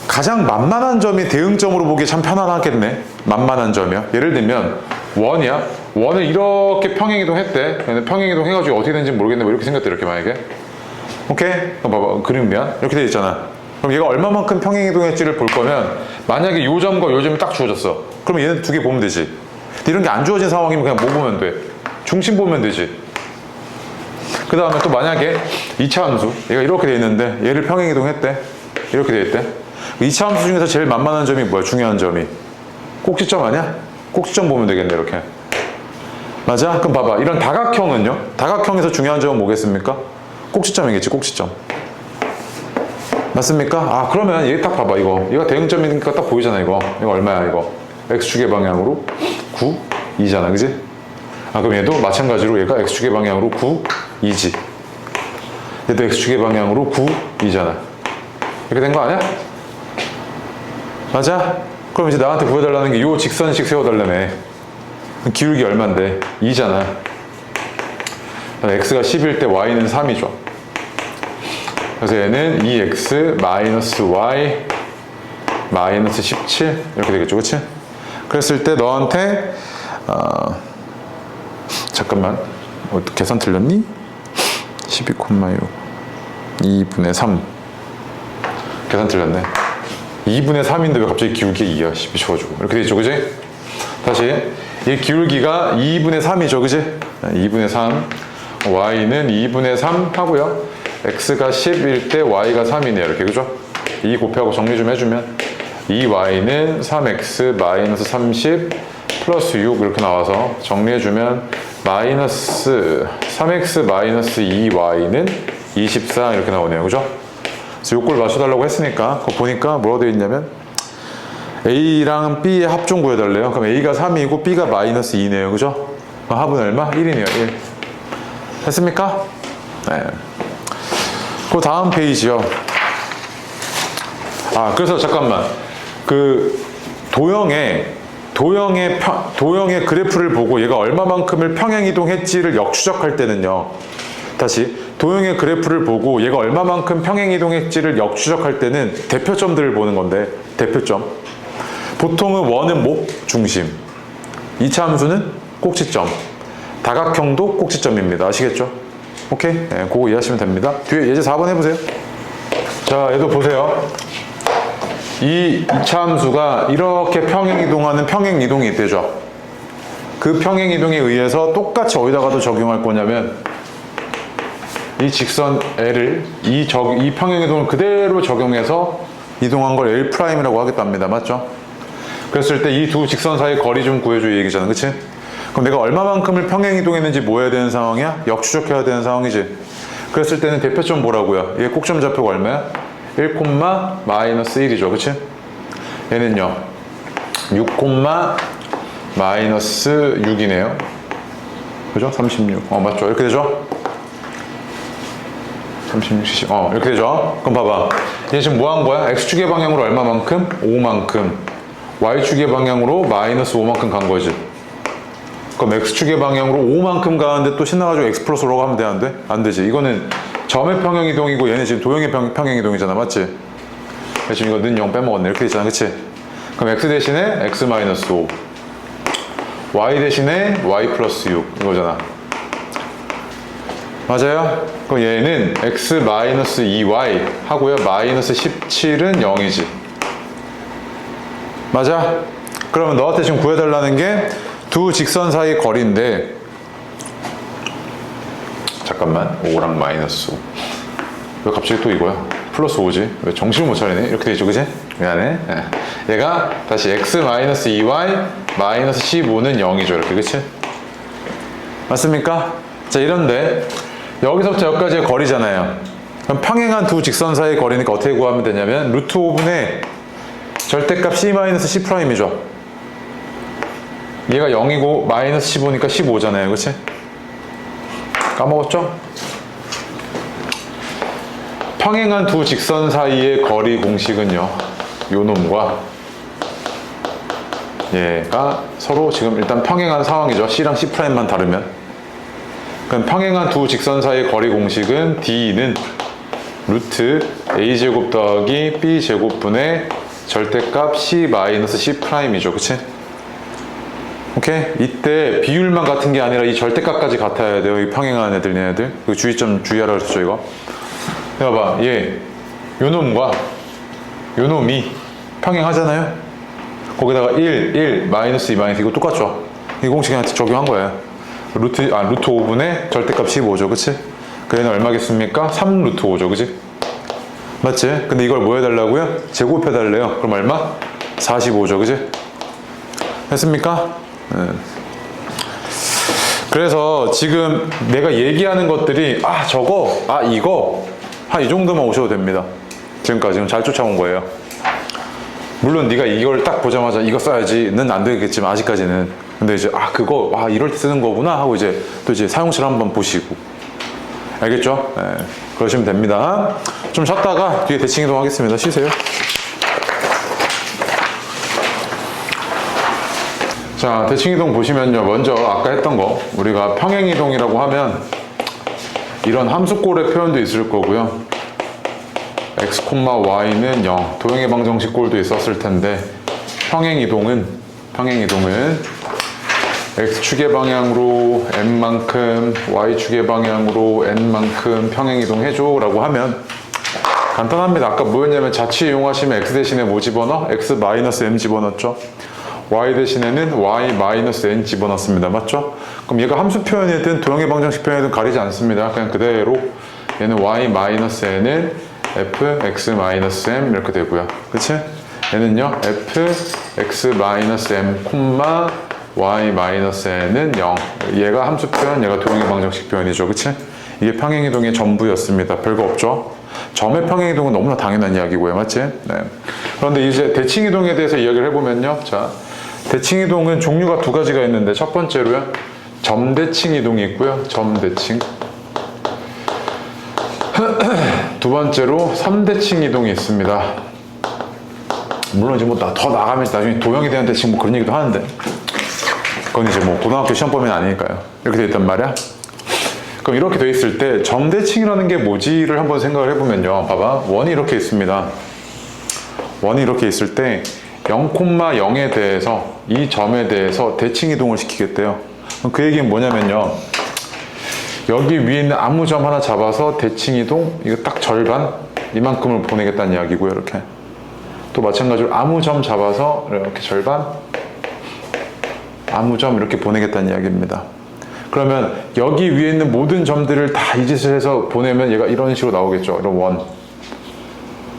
Speaker 1: 가장 만만한 점이 대응점으로 보기 참 편안하겠네. 만만한 점이야. 예를 들면 원이야. 원을 이렇게 평행이동 했대. 근데 평행이동 해가지고 어떻게 되는지 모르겠는데 뭐 이렇게 생겼대. 이렇게 만약에. 오케이? 그럼 봐봐. 그리면 이렇게 돼 있잖아. 그럼 얘가 얼마만큼 평행이동했지를 볼 거면 만약에 요 점과 요 점이 딱 주어졌어. 그러면 얘는 두 개 보면 되지. 근데 이런 게 안 주어진 상황이면 그냥 뭐 보면 돼? 중심 보면 되지. 그 다음에 또 만약에 2차 함수 얘가 이렇게 돼 있는데 얘를 평행이동했대. 이렇게 돼 있대. 2차 함수 중에서 제일 만만한 점이 뭐야? 중요한 점이 꼭지점 아니야? 꼭지점 보면 되겠네. 이렇게 맞아? 그럼 봐봐. 이런 다각형은요? 다각형에서 중요한 점은 뭐겠습니까? 꼭지점이겠지. 꼭지점 맞습니까? 아 그러면 얘 딱 봐봐. 이거 얘가 대응점이니까 딱 보이잖아. 이거 얼마야? 이거 x축의 방향으로 9, 2잖아. 그지? 아 그럼 얘도 마찬가지로 얘가 x축의 방향으로 9, 2지. 얘도 x축의 방향으로 9, 2잖아. 이렇게 된 거 아니야? 맞아? 그럼 이제 나한테 구해달라는 게 요 직선식 세워달라며. 기울기 얼만데? 2잖아. x가 10일 때 y는 3이죠. 그래서 얘는 2x 마이너스 y 마이너스 17 이렇게 되겠죠. 그치? 그랬을 때 너한테 잠깐만 계산 틀렸니? 12,6 2분의 3 계산 틀렸네. 2분의 3인데 왜 갑자기 기울기가 2야? 미쳐가지고 이렇게 되겠죠. 그지? 다시 이 기울기가 2분의 3이죠. 그지? 2분의 3 y는 2분의 3 하고요. x가 10일 때 y가 3이네요. 이렇게 그죠? 2 곱하고 정리 좀 해주면 2y는 3x 마이너스 30 플러스 6 이렇게 나와서 정리해주면 마이너스 3x 마이너스 2y는 24 이렇게 나오네요. 그죠? 그래서 요걸 맞춰달라고 했으니까 그거 보니까 뭐라고 되어 있냐면 A랑 B의 합종 구해달래요. 그럼 A가 3이고 B가 마이너스 2네요. 그죠? 합은 얼마? 1이네요. 1 됐습니까? 네. 그 다음 페이지요. 아 그래서 잠깐만 그 도형의 그래프를 보고 얘가 얼마만큼을 평행이동했지를 역추적할 때는요. 다시 도형의 그래프를 보고 얘가 얼마만큼 평행이동했지를 역추적할 때는 대표점들을 보는 건데 대표점 보통은 원은 뭐? 중심 2차 함수는 꼭지점 다각형도 꼭지점입니다. 아시겠죠? 오케이? 네, 그거 이해하시면 됩니다. 뒤에 예제 4번 해보세요. 자 얘도 보세요. 이 2차 함수가 이렇게 평행이동하는 평행이동이 있대죠. 그 평행이동에 의해서 똑같이 어디다가도 적용할 거냐면 이 직선 L을 이 평행이동을 그대로 적용해서 이동한 걸 L'이라고 하겠답니다. 맞죠? 그랬을 때 이 두 직선 사이 거리 좀 구해줘 이 얘기잖아. 그치? 그럼 내가 얼마만큼을 평행이동했는지 뭐 해야 되는 상황이야? 역추적해야 되는 상황이지. 그랬을 때는 대표점 뭐라고요? 얘 꼭점 좌표가 얼마야? 1, 마이너스 1이죠. 그치? 얘는요 6, 마이너스 6이네요. 그죠? 36 맞죠? 이렇게 되죠? 36, 70 이렇게 되죠? 그럼 봐봐 얘 지금 뭐 한 거야? X축의 방향으로 얼마만큼? 5만큼 Y축의 방향으로 마이너스 5만큼 간 거지. 그럼 X축의 방향으로 5만큼 가는데 또 신나가지고 X 플러스 5라고 하면 되는데? 안 되지. 이거는 점의 평행이동이고 얘는 지금 도형의 평행이동이잖아. 맞지? 지금 이거 는 0 빼먹었네. 이렇게 되잖아. 그치? 그럼 X 대신에 X 마이너스 5 Y 대신에 Y 플러스 6 이거잖아. 맞아요? 그럼 얘는 X 마이너스 2Y 하고요. 마이너스 17은 0이지. 맞아? 그러면 너한테 지금 구해달라는 게 두 직선 사이 거리인데 잠깐만 5랑 마이너스 5 왜 갑자기 또 이거야? 플러스 5지? 왜 정신을 못 차리네? 이렇게 되죠 그지? 미안해. 얘가 다시 x 마이너스 2y 마이너스 15는 0이죠 이렇게. 그치? 맞습니까? 자 이런데 여기서부터 여기까지의 거리잖아요. 그럼 평행한 두 직선 사이의 거리니까 어떻게 구하면 되냐면 루트 5분의 절대값 c 마이너스 c 프라임이죠. 얘가 0이고 마이너스 15니까 15잖아요. 그치? 까먹었죠? 평행한 두 직선 사이의 거리 공식은요 요 놈과 얘가 서로 지금 일단 평행한 상황이죠. C랑 C'만 다르면 그럼 평행한 두 직선 사이의 거리 공식은 D는 루트 A제곱 더하기 B제곱분의 절대값 C-C'이죠. 그치? 오케이? 이때 비율만 같은 게 아니라 이 절대값까지 같아야 돼요. 이 평행한 애들, 얘네들. 그 주의점 주의하라 그랬죠, 이거. 봐봐, 얘, 요 놈과 요 놈이 평행하잖아요? 거기다가 1, 마이너스 2, 마이너스 이거 똑같죠? 이 공식한테 적용한 거예요. 루트 5분의 절대값 15죠, 그치? 그 얘는 얼마겠습니까? 3 루트 5죠, 그치? 맞지? 근데 이걸 뭐 해달라고요? 제곱해달래요. 그럼 얼마? 45죠, 그치? 됐습니까? 네. 그래서 지금 내가 얘기하는 것들이 저거, 이거 한 이 정도만 오셔도 됩니다. 지금까지 잘 쫓아온 거예요. 물론 네가 이걸 딱 보자마자 이거 써야지는 안 되겠지만 아직까지는. 근데 이제 그거 이럴 때 쓰는 거구나 하고 이제 또 이제 사용실 한번 보시고 알겠죠? 네. 그러시면 됩니다. 좀 쉬었다가 뒤에 대칭 이동 하겠습니다. 쉬세요. 자, 대칭 이동 보시면요. 먼저 아까 했던 거 우리가 평행 이동이라고 하면 이런 함수꼴의 표현도 있을 거고요. x, y는 0 도형의 방정식 꼴도 있었을 텐데 평행 이동은 x축의 방향으로 n만큼 y축의 방향으로 n만큼 평행 이동해줘 라고 하면 간단합니다. 아까 뭐였냐면 자취 이용하시면 x 대신에 뭐 집어넣어? x-m 집어넣었죠. y 대신에는 y-n 집어넣습니다. 맞죠? 그럼 얘가 함수 표현이든 도형의 방정식 표현이든 가리지 않습니다. 그냥 그대로 얘는 y-n은 fx-m 이렇게 되고요. 그치? 얘는요 fx-m, y-n은 0. 얘가 함수 표현, 얘가 도형의 방정식 표현이죠. 그치? 이게 평행이동의 전부였습니다. 별거 없죠? 점의 평행이동은 너무나 당연한 이야기고요. 맞지? 네. 그런데 이제 대칭이동에 대해서 이야기를 해보면요. 자, 대칭이동은 종류가 두 가지가 있는데 첫 번째로요. 점대칭이동이 있고요. 점대칭. 두 번째로 섬대칭이동이 있습니다. 물론 이제 더 나가면 나중에 도형에 대한 대칭 그런 얘기도 하는데 그건 이제 고등학교 시험범위는 아니니까요. 이렇게 되어 있단 말이야. 그럼 이렇게 되어 있을 때 점대칭이라는 게 뭐지를 한번 생각을 해보면요. 봐봐. 원이 이렇게 있습니다. 원이 이렇게 있을 때 0,0에 대해서 이 점에 대해서 대칭 이동을 시키겠대요. 그럼 그 얘기는 뭐냐면요. 여기 위에 있는 아무 점 하나 잡아서 대칭 이동 이거 딱 절반 이만큼을 보내겠다는 이야기고요. 이렇게 또 마찬가지로 아무 점 잡아서 이렇게 절반 아무 점 이렇게 보내겠다는 이야기입니다. 그러면 여기 위에 있는 모든 점들을 다 이 짓을 해서 보내면 얘가 이런 식으로 나오겠죠. 이런 원.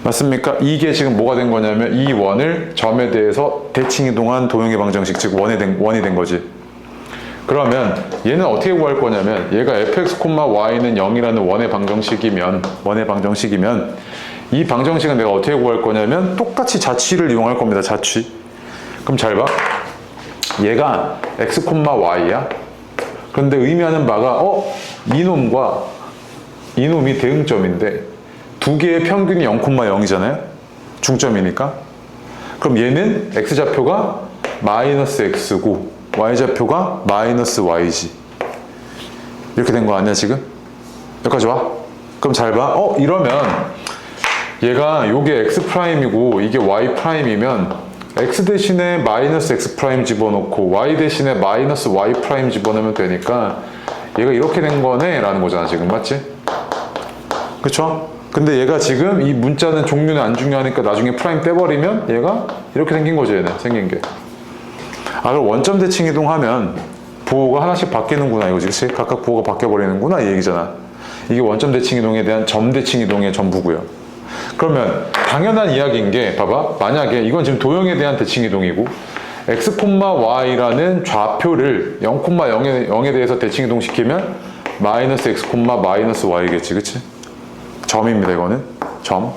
Speaker 1: 맞습니까? 이게 지금 뭐가 된 거냐면 이 원을 점에 대해서 대칭 이동한 도형의 방정식, 즉 원이 된 거지. 그러면 얘는 어떻게 구할 거냐면 얘가 fx, y는 0이라는 원의 방정식이면 이 방정식은 내가 어떻게 구할 거냐면 똑같이 자취를 이용할 겁니다. 자취. 그럼 잘 봐. 얘가 x, y야. 그런데 의미하는 바가 이놈이 대응점인데 두 개의 평균이 0,0이잖아요. 중점이니까. 그럼 얘는 x좌표가 마이너스 x고 y좌표가 마이너스 y지. 이렇게 된 거 아니야 지금? 여기까지 와? 그럼 잘 봐. 이러면 얘가 요게 x'이고 이게 y'이면 x 대신에 마이너스 x' 집어넣고 y 대신에 마이너스 y' 집어넣으면 되니까 얘가 이렇게 된 거네 라는 거잖아 지금. 맞지? 그쵸? 근데 얘가 지금 이 문자는 종류는 안 중요하니까 나중에 프라임 떼버리면 얘가 이렇게 생긴 거죠. 얘는 생긴 게. 그럼 원점 대칭 이동하면 부호가 하나씩 바뀌는구나 이거지. 그치? 각각 부호가 바뀌어버리는구나 이 얘기잖아. 이게 원점 대칭 이동에 대한 점 대칭 이동의 전부고요. 그러면 당연한 이야기인 게 봐봐. 만약에 이건 지금 도형에 대한 대칭 이동이고 x, y라는 좌표를 0,0에 대해서 대칭 이동시키면 마이너스 x, 마이너스 y겠지. 그치? 점입니다. 이거는 점.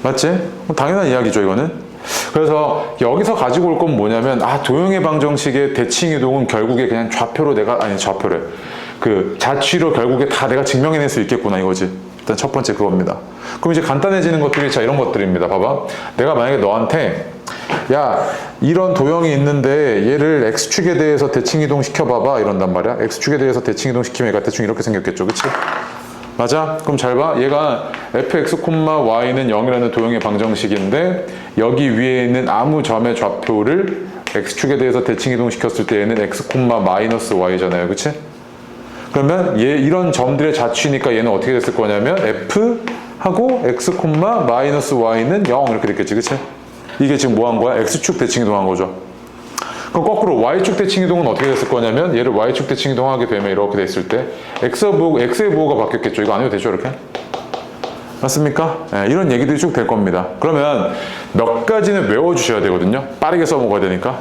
Speaker 1: 맞지? 당연한 이야기죠. 이거는. 그래서 여기서 가지고 올 건 뭐냐면 도형의 방정식의 대칭 이동은 결국에 그냥 좌표로 좌표래. 그 자취로 결국에 다 내가 증명해낼 수 있겠구나 이거지. 일단 첫 번째 그겁니다. 그럼 이제 간단해지는 것들이 이런 것들입니다. 봐봐. 내가 만약에 너한테 야, 이런 도형이 있는데 얘를 x축에 대해서 대칭 이동 시켜봐봐 이런단 말이야. x축에 대해서 대칭 이동 시키면 얘가 대충 이렇게 생겼겠죠, 그치? 맞아? 그럼 잘 봐. 얘가 fx, y는 0이라는 도형의 방정식인데 여기 위에 있는 아무 점의 좌표를 x축에 대해서 대칭 이동 시켰을 때 얘는 x, y잖아요, 그치? 그러면 얘 이런 점들의 자취니까 얘는 어떻게 됐을 거냐면 f 하고 x, y는 0 이렇게 됐겠지, 그치? 이게 지금 뭐 한 거야? x축 대칭 이동한 거죠. 그럼 거꾸로 y축 대칭 이동은 어떻게 됐을 거냐면 얘를 y축 대칭 이동하게 되면 이렇게 됐을 때 x의 부호가 바뀌었겠죠. 이거 안 해도 되죠, 이렇게? 맞습니까? 네, 이런 얘기들이 쭉 될 겁니다. 그러면 몇 가지는 외워주셔야 되거든요. 빠르게 써먹어야 되니까.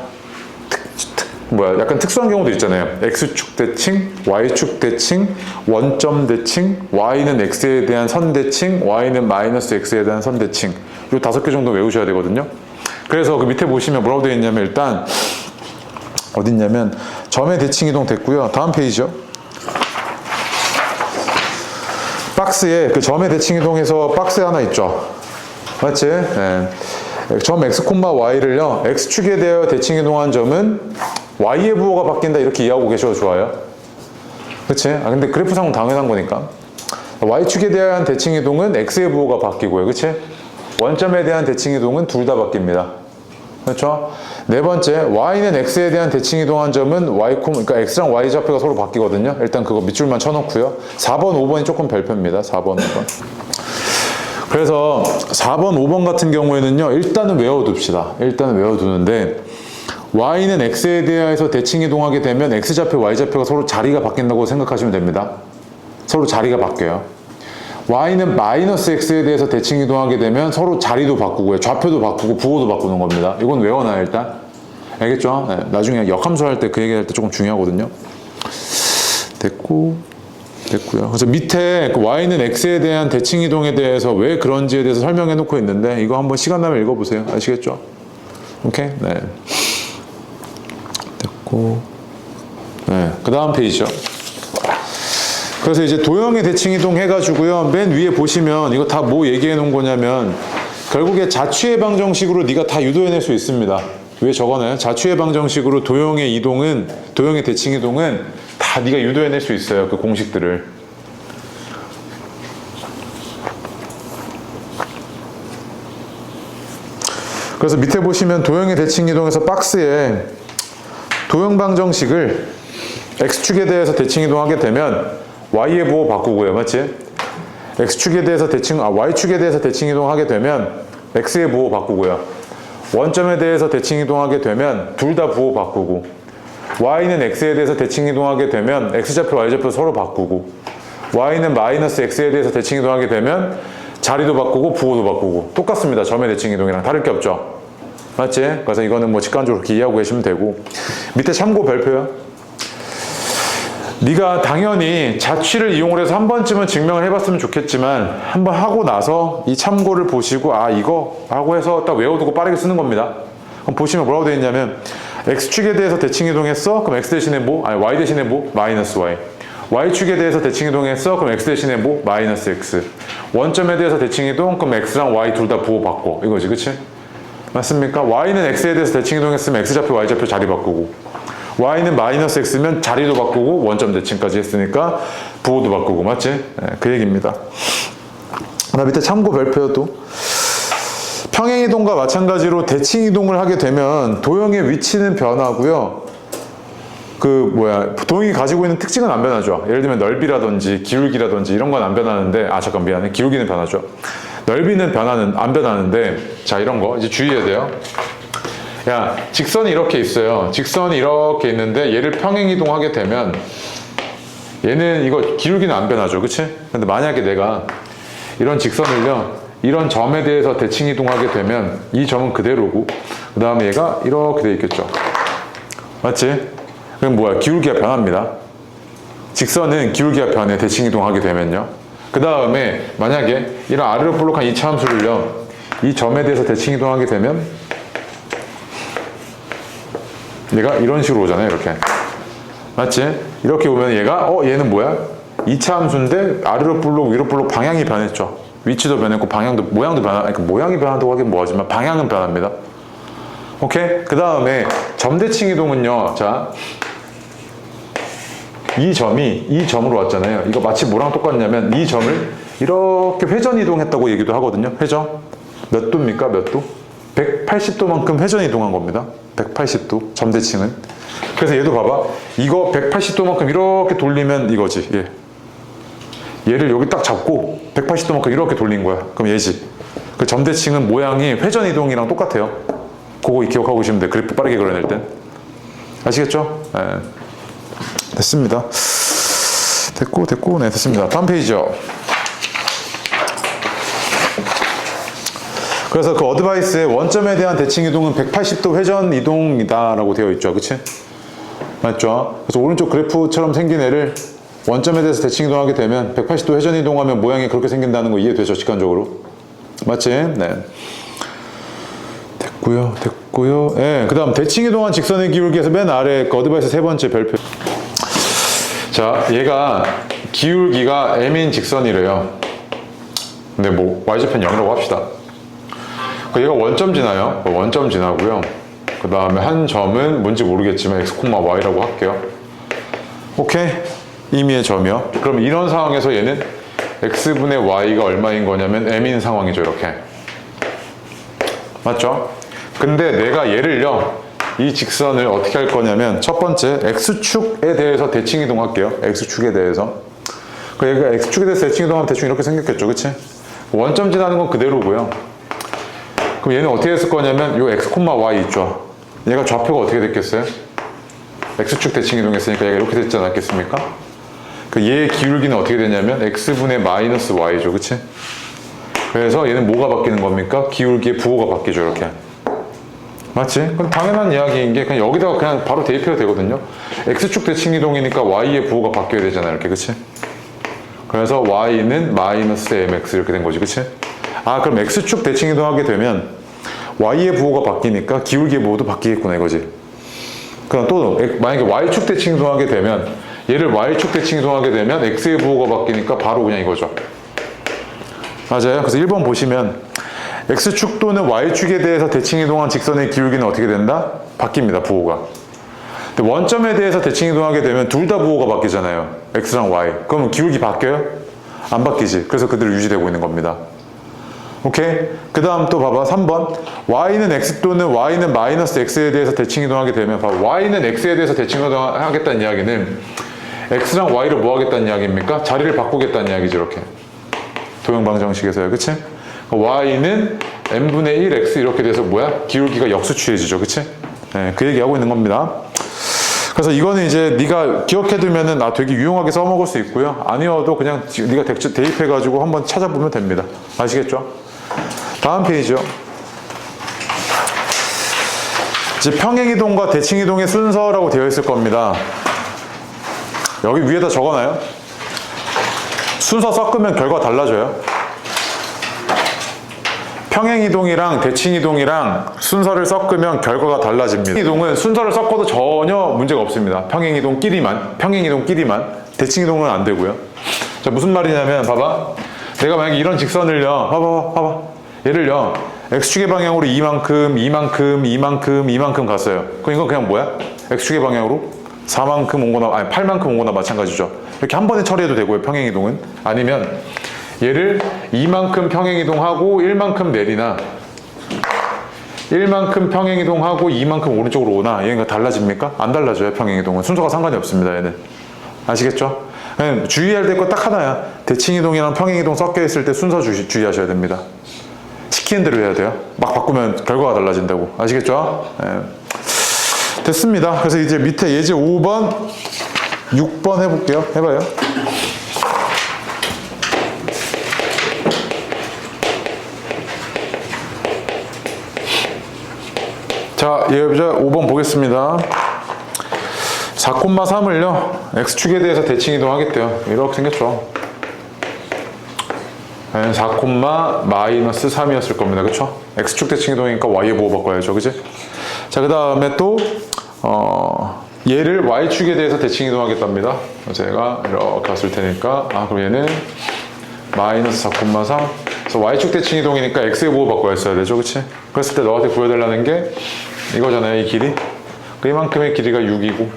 Speaker 1: 약간 특수한 경우도 있잖아요. x축 대칭, y축 대칭, 원점 대칭, y는 x에 대한 선 대칭, y는 마이너스 x에 대한 선 대칭. 이 5개 정도 외우셔야 되거든요. 그래서 그 밑에 보시면 뭐라고 되어 있냐면 일단 어딨냐면 점의 대칭 이동 됐고요. 다음 페이지요. 박스에 그 점의 대칭 이동해서 박스에 하나 있죠. 맞지? 네. 점 x, y를요. x축에 대하여 대칭 이동한 점은 y의 부호가 바뀐다 이렇게 이해하고 계셔도 좋아요. 그치? 근데 그래프상은 당연한 거니까. y축에 대한 대칭 이동은 x의 부호가 바뀌고요. 그치? 원점에 대한 대칭 이동은 둘 다 바뀝니다. 그렇죠? 네 번째, y는 x에 대한 대칭 이동한 점은 그러니까 x랑 y 좌표가 서로 바뀌거든요. 일단 그거 밑줄만 쳐놓고요. 4번, 5번이 조금 별표입니다. 4번, 5번. 그래서 4번, 5번 같은 경우에는요. 일단은 외워둡시다. 일단은 외워두는데 y는 x에 대해서 대칭 이동하게 되면 x좌표, y좌표가 서로 자리가 바뀐다고 생각하시면 됩니다. 서로 자리가 바뀌어요. y는 마이너스 x에 대해서 대칭 이동하게 되면 서로 자리도 바꾸고요. 좌표도 바꾸고 부호도 바꾸는 겁니다. 이건 외워놔요, 일단. 알겠죠? 네, 나중에 역함수 할 때 그 얘기할 때 조금 중요하거든요. 됐고요. 그래서 밑에 그 y는 x에 대한 대칭 이동에 대해서 왜 그런지에 대해서 설명해 놓고 있는데 이거 한번 시간 나면 읽어보세요. 아시겠죠? 오케이? 네. 됐고. 네. 그 다음 페이지죠. 그래서 이제 도형의 대칭 이동 해가지고요. 맨 위에 보시면 이거 다 뭐 얘기해 놓은 거냐면 결국에 자취의 방정식으로 네가 다 유도해낼 수 있습니다. 왜 적어놔요? 자취의 방정식으로 도형의 대칭 이동은 다 네가 유도해낼 수 있어요. 그 공식들을. 그래서 밑에 보시면 도형의 대칭 이동에서 박스에 도형 방정식을 x축에 대해서 대칭 이동하게 되면 y의 부호 바꾸고요. 맞지? y축에 대해서 대칭 이동하게 되면 x의 부호 바꾸고요. 원점에 대해서 대칭 이동하게 되면 둘 다 부호 바꾸고 y는 x에 대해서 대칭 이동하게 되면 x좌표, y좌표 서로 바꾸고 y는 마이너스 x에 대해서 대칭 이동하게 되면 자리도 바꾸고 부호도 바꾸고 똑같습니다. 점의 대칭 이동이랑 다를 게 없죠. 맞지? 그래서 이거는 뭐 직관적으로 그렇게 이해하고 계시면 되고 밑에 참고 별표요. 네가 당연히 자취를 이용을 해서 한 번쯤은 증명을 해봤으면 좋겠지만 한번 하고 나서 이 참고를 보시고 이거 하고 해서 딱 외워두고 빠르게 쓰는 겁니다. 그럼 보시면 뭐라고 되어 있냐면 x축에 대해서 대칭 이동했어? 그럼 x 대신에 뭐? y 대신에 뭐? 마이너스 y. y축에 대해서 대칭 이동했어? 그럼 x 대신에 뭐? 마이너스 x. 원점에 대해서 대칭 이동? 그럼 x랑 y 둘 다 부호 바꿔. 이거지, 그치? 맞습니까? y는 x에 대해서 대칭 이동했으면 x좌표, y좌표 자리 바꾸고 y는 마이너스 x면 자리도 바꾸고 원점 대칭까지 했으니까 부호도 바꾸고 맞지? 네, 그 얘기입니다. 나 밑에 참고 별표도 평행이동과 마찬가지로 대칭 이동을 하게 되면 도형의 위치는 변하고요. 도형이 가지고 있는 특징은 안 변하죠. 예를 들면 넓이라든지 기울기라든지 이런 건 안 변하는데 미안해. 기울기는 변하죠. 넓이는 안 변하는데 자 이런 거 이제 주의해야 돼요. 야, 직선이 이렇게 있어요. 직선이 이렇게 있는데 얘를 평행이동하게 되면 얘는 이거 기울기는 안 변하죠. 그치? 근데 만약에 내가 이런 직선을요 이런 점에 대해서 대칭 이동하게 되면 이 점은 그대로고 그 다음에 얘가 이렇게 돼 있겠죠. 맞지? 그럼 뭐야? 기울기가 변합니다. 직선은 기울기가 변해. 대칭 이동하게 되면요. 그 다음에 만약에 이런 아래로 볼록한 이차 함수를요 이 점에 대해서 대칭 이동하게 되면 얘가 이런 식으로 오잖아요. 이렇게. 맞지? 이렇게 오면 얘는 뭐야? 2차 함수인데 아래로 볼록 위로 볼록 방향이 변했죠. 위치도 변했고 모양도 변하니까 모양이 변한다고 하긴 뭐하지만 방향은 변합니다. 오케이? 그 다음에 점대칭 이동은요. 자, 이 점이 이 점으로 왔잖아요. 이거 마치 뭐랑 똑같냐면 이 점을 이렇게 회전 이동했다고 얘기도 하거든요. 회전. 몇 도입니까? 몇 도? 180도만큼 회전 이동한 겁니다. 180도. 점대칭은. 그래서 얘도 봐봐. 이거 180도만큼 이렇게 돌리면 이거지. 얘. 얘를 여기 딱 잡고 180도만큼 이렇게 돌린 거야. 그럼 얘지. 그 점대칭은 모양이 회전 이동이랑 똑같아요. 그거 기억하고 계시면 돼. 그래프 빠르게 그려낼 땐. 아시겠죠? 네. 됐습니다. 됐고, 네, 됐습니다. 다음 페이지요. 그래서 그 어드바이스의 원점에 대한 대칭 이동은 180도 회전 이동이다라고 되어 있죠. 그치? 맞죠? 그래서 오른쪽 그래프처럼 생긴 애를 원점에 대해서 대칭 이동하게 되면 180도 회전 이동하면 모양이 그렇게 생긴다는 거 이해되죠? 직관적으로. 맞지? 네. 됐고요. 예, 그 다음 대칭 이동한 직선의 기울기에서 맨 아래 그 어드바이스 세 번째 별표. 자, 얘가 기울기가 m인 직선이래요. 근데 뭐 y좌편 0이라고 합시다. 얘가 원점 지나요. 원점 지나고요. 그 다음에 한 점은 뭔지 모르겠지만 x, y라고 할게요. 오케이? 임의의 점이요. 그럼 이런 상황에서 얘는 x분의 y가 얼마인 거냐면 m인 상황이죠. 이렇게. 맞죠? 근데 내가 얘를요, 이 직선을 어떻게 할 거냐면 첫 번째 x축에 대해서 대칭 이동할게요. x축에 대해서. 얘가 x축에 대해서 대칭 이동하면 대충 이렇게 생겼겠죠. 그치? 원점 지나는 건 그대로고요. 그럼 얘는 어떻게 했을 거냐면 요 x, y 있죠. 얘가 좌표가 어떻게 됐겠어요? x축 대칭 이동했으니까 얘가 이렇게 됐지 않았겠습니까? 얘의 기울기는 어떻게 되냐면 x분의 마이너스 y죠. 그치? 그래서 얘는 뭐가 바뀌는 겁니까? 기울기의 부호가 바뀌죠. 이렇게. 맞지? 그럼 당연한 이야기인 게 그냥 여기다가 그냥 바로 대입해도 되거든요. x축 대칭 이동이니까 y의 부호가 바뀌어야 되잖아요. 이렇게. 그치? 그래서 y는 마이너스 mx 이렇게 된 거지. 그치? 아, 그럼 x축 대칭 이동하게 되면 y의 부호가 바뀌니까 기울기의 부호도 바뀌겠구나 이거지. 그럼 또 만약에 y축 대칭 이동하게 되면 얘를 y축 대칭 이동하게 되면 x의 부호가 바뀌니까 바로 그냥 이거죠. 맞아요. 그래서 1번 보시면 x축 또는 y축에 대해서 대칭 이동한 직선의 기울기는 어떻게 된다? 바뀝니다. 부호가. 근데 원점에 대해서 대칭 이동하게 되면 둘 다 부호가 바뀌잖아요. x랑 y. 그러면 기울기 바뀌어요? 안 바뀌지. 그래서 그대로 유지되고 있는 겁니다. 오케이? 그 다음 또 봐봐. 3번. y는 x 또는 y는 마이너스 x에 대해서 대칭 이동하게 되면 봐봐. y는 x에 대해서 대칭 이동하겠다는 이야기는 x랑 y를 뭐 하겠다는 이야기입니까? 자리를 바꾸겠다는 이야기죠. 이렇게. 도형방정식에서요. 그치? y는 n분의 1x 이렇게 돼서 뭐야? 기울기가 역수취해지죠. 그치? 네, 그 얘기하고 있는 겁니다. 그래서 이거는 이제 네가 기억해두면은 되게 유용하게 써먹을 수 있고요. 아니어도 그냥 네가 대입해가지고 한번 찾아보면 됩니다. 아시겠죠? 다음 페이지요. 이제 평행이동과 대칭이동의 순서라고 되어 있을 겁니다. 여기 위에다 적어놔요. 순서 섞으면 결과 달라져요. 평행이동이랑 대칭이동이랑 순서를 섞으면 결과가 달라집니다. 이동은 순서를 섞어도 전혀 문제가 없습니다. 평행이동끼리만. 대칭이동은 안 되고요. 자, 무슨 말이냐면 봐봐. 내가 만약에 이런 직선을요. 봐봐. 얘를요. x축의 방향으로 이만큼 갔어요. 그럼 이건 그냥 뭐야? x축의 방향으로 4만큼 온 거나, 아니 8만큼 온 거나 마찬가지죠. 이렇게 한 번에 처리해도 되고요. 평행이동은. 아니면 얘를 이만큼 평행이동하고 1만큼 내리나 1만큼 평행이동하고 2만큼 오른쪽으로 오나 얘가 달라집니까? 안 달라져요. 평행이동은. 순서가 상관이 없습니다. 얘는. 아시겠죠? 주의해야 될 거 딱 하나야. 대칭이동이랑 평행이동 섞여 있을 때 순서 주의하셔야 됩니다. 시키는 대로 해야 돼요. 막 바꾸면 결과가 달라진다고. 아시겠죠? 네. 됐습니다. 그래서 이제 밑에 예제 5번, 6번 해볼게요. 해봐요. 자, 예제 5번 보겠습니다. 4,3을요, x축에 대해서 대칭 이동하겠대요. 이렇게 생겼죠. 4,-3이었을 겁니다. 그쵸? x축 대칭 이동이니까 y의 부호 바꿔야죠. 그치? 자, 그 다음에 또, 얘를 y축에 대해서 대칭 이동하겠답니다. 제가 이렇게 왔을 테니까, 그럼 얘는 마이너스 4,3. 그래서 y축 대칭 이동이니까 x의 부호 바꿔야 써야 되죠. 그치? 그랬을 때 너한테 구해달라는 게 이거잖아요, 이 길이. 이만큼의 길이가 6이고,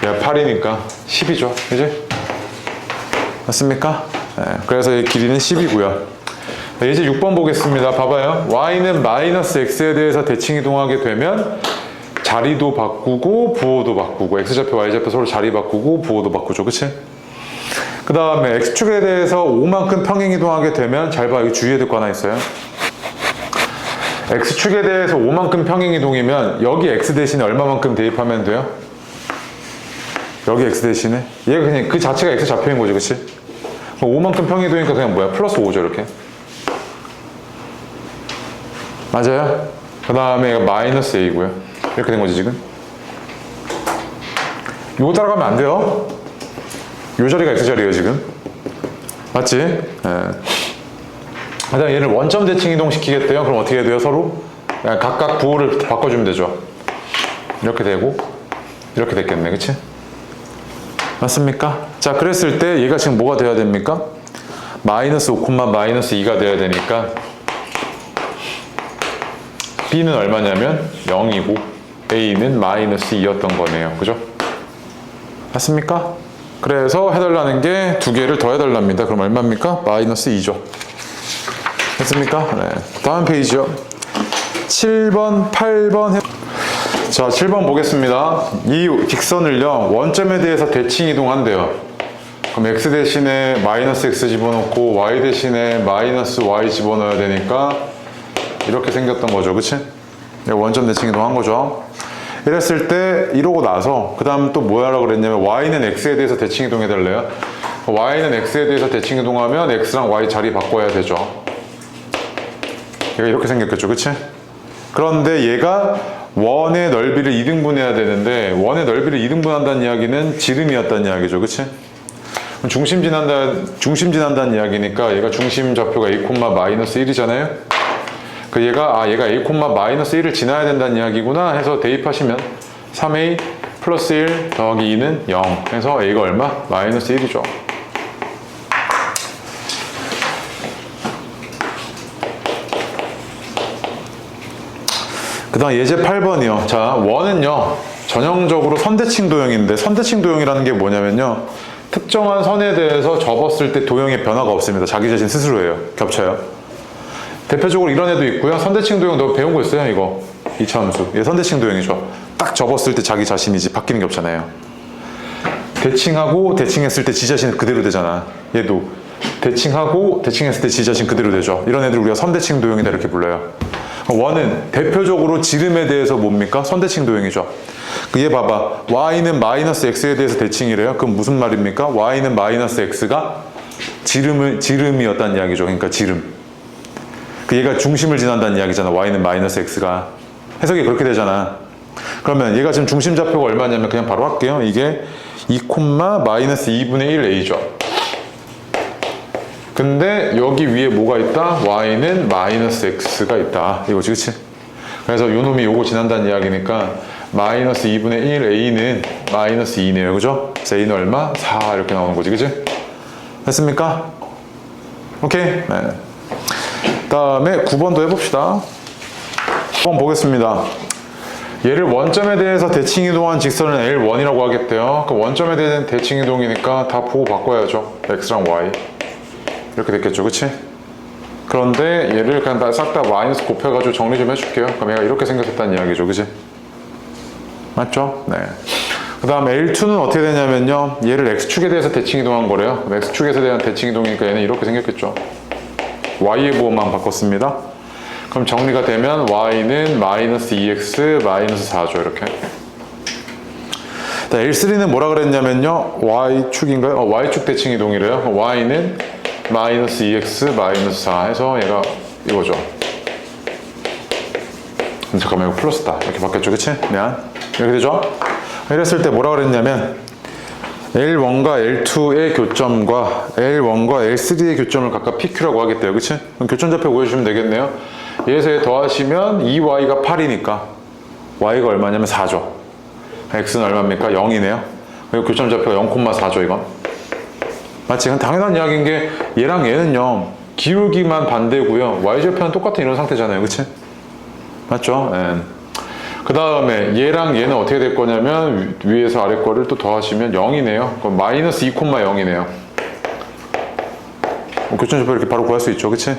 Speaker 1: 얘가 8이니까 10이죠. 그지? 맞습니까? 네, 그래서 이 길이는 10이고요. 이제 6번 보겠습니다. 봐봐요. y는 마이너스 x에 대해서 대칭 이동하게 되면 자리도 바꾸고 부호도 바꾸고, x좌표, y좌표 서로 자리 바꾸고 부호도 바꾸죠. 그치? 그 다음에 x축에 대해서 5만큼 평행 이동하게 되면, 잘 봐, 여기 주의해야 될 거 하나 있어요. x축에 대해서 5만큼 평행 이동이면 여기 x 대신에 얼마만큼 대입하면 돼요? 여기 x 대신에? 얘가 그냥 그 자체가 x 좌표인 거지, 그치? 5만큼 평행 이동이니까 그냥 뭐야? 플러스 5죠, 이렇게. 맞아요? 그 다음에 얘가 마이너스 a고요. 이렇게 된 거지, 지금. 이거 따라가면 안 돼요. 이 자리가 x자리예요, 지금. 맞지? 예. 그다음 얘를 원점 대칭 이동시키겠대요. 그럼 어떻게 해야 돼요? 서로 각각 부호를 바꿔주면 되죠. 이렇게 되고 이렇게 됐겠네, 그치? 맞습니까? 자, 그랬을 때 얘가 지금 뭐가 돼야 됩니까? 마이너스 5, 마이너스 2가 돼야 되니까 b는 얼마냐면 0이고 a는 마이너스 2였던 거네요. 그죠? 맞습니까? 그래서 해달라는 게 두 개를 더 해달랍니다. 그럼 얼마입니까? 마이너스 2죠. 됐습니까? 네. 다음 페이지요. 7번, 8번. 자, 7번 보겠습니다. 이 직선을요, 원점에 대해서 대칭 이동한대요. 그럼 x 대신에 마이너스 x 집어넣고 y 대신에 마이너스 y 집어넣어야 되니까 이렇게 생겼던 거죠. 그치? 원점 대칭 이동한 거죠. 이랬을 때 이러고 나서 그 다음 또 뭐 하라고 그랬냐면 y는 x에 대해서 대칭 이동해 달래요. y는 x에 대해서 대칭 이동하면 x랑 y 자리 바꿔야 되죠. 얘가 이렇게 생겼겠죠, 그치? 그런데 얘가 원의 넓이를 2등분 해야 되는데, 원의 넓이를 2등분 한다는 이야기는 지름이었다는 이야기죠, 그치? 중심 지난다는 이야기니까 얘가 중심 좌표가 a, 마이너스 1이잖아요? 얘가 a, 마이너스 1을 지나야 된다는 이야기구나 해서 대입하시면 3a 플러스 1 더하기 2는 0 해서 a가 얼마? 마이너스 1이죠. 그 다음 예제 8번이요. 자, 원은요, 전형적으로 선대칭 도형인데, 선대칭 도형이라는 게 뭐냐면요, 특정한 선에 대해서 접었을 때 도형의 변화가 없습니다. 자기 자신 스스로 해요. 겹쳐요. 대표적으로 이런 애도 있고요. 선대칭 도형 너 배운 거 있어요, 이거? 이차함수. 얘 선대칭 도형이죠. 딱 접었을 때 자기 자신이지 바뀌는 게 없잖아요. 대칭하고 대칭했을 때 지 자신 그대로 되잖아. 얘도 대칭하고 대칭했을 때 지 자신 그대로 되죠. 이런 애들 우리가 선대칭 도형이다 이렇게 불러요. 원은 대표적으로 지름에 대해서 뭡니까? 선대칭 도형이죠. 얘 봐봐. y는 마이너스 x에 대해서 대칭이래요. 그럼 무슨 말입니까? y는 마이너스 x가 지름이었다는 이야기죠. 그러니까 지름. 얘가 중심을 지난다는 이야기잖아. y는 마이너스 x가. 해석이 그렇게 되잖아. 그러면 얘가 지금 중심 좌표가 얼마냐면 그냥 바로 할게요. 이게 2, 마이너스 2분의 1 a죠. 근데 여기 위에 뭐가 있다? y는 마이너스 x가 있다. 이거지, 그치? 그래서 요 놈이 요거 지난다는 이야기니까 마이너스 2분의 1 a는 마이너스 2네요. 그죠? 그래서 a는 얼마? 4 이렇게 나오는 거지, 그치? 됐습니까? 오케이? 네. 다음에 9번도 해봅시다. 9번 보겠습니다. 얘를 원점에 대해서 대칭 이동한 직선은 L1이라고 하겠대요. 그 원점에 대한 대칭 이동이니까 다 보고 바꿔야죠. x랑 y. 이렇게 됐겠죠, 그치? 그런데 얘를 그냥 싹 다 마이너스 곱해가지고 정리 좀 해줄게요. 그럼 얘가 이렇게 생겼다는 이야기죠, 그치? 맞죠? 네. 그 다음 L2는 어떻게 되냐면요, 얘를 x축에 대해서 대칭 이동한 거래요. 그럼 x축에서 대한 대칭 이동이니까 얘는 이렇게 생겼겠죠. y의 부호만 바꿨습니다. 그럼 정리가 되면 y는 마이너스 2x 마이너스 4죠, 이렇게. L3는 뭐라 그랬냐면요, y축인가요? y축 대칭 이동이래요. y는 마이너스 2x 마이너스 4 해서 얘가 이거죠. 잠깐만, 이거 플러스다. 이렇게 바뀌었죠, 그치? 미안. 이렇게 되죠? 이랬을 때 뭐라 그랬냐면 L1과 L2의 교점과 L1과 L3의 교점을 각각 PQ라고 하겠대요, 그치? 그럼 교점좌표 구해주시면 되겠네요. 얘에서 얘 더하시면 2y가 8이니까 y가 얼마냐면 4죠. x는 얼마입니까? 0이네요. 그리고 교점좌표가 0,4죠, 이건. 맞지? 당연한 이야기인 게 얘랑 얘는요, 기울기만 반대고요, y좌표는 똑같은 이런 상태잖아요, 그치? 맞죠? 네. 그 다음에 얘랑 얘는 어떻게 될 거냐면 위에서 아래 거를 또 더하시면 0이네요. 그럼 마이너스 2,0이네요. 교점좌표 이렇게 바로 구할 수 있죠, 그치?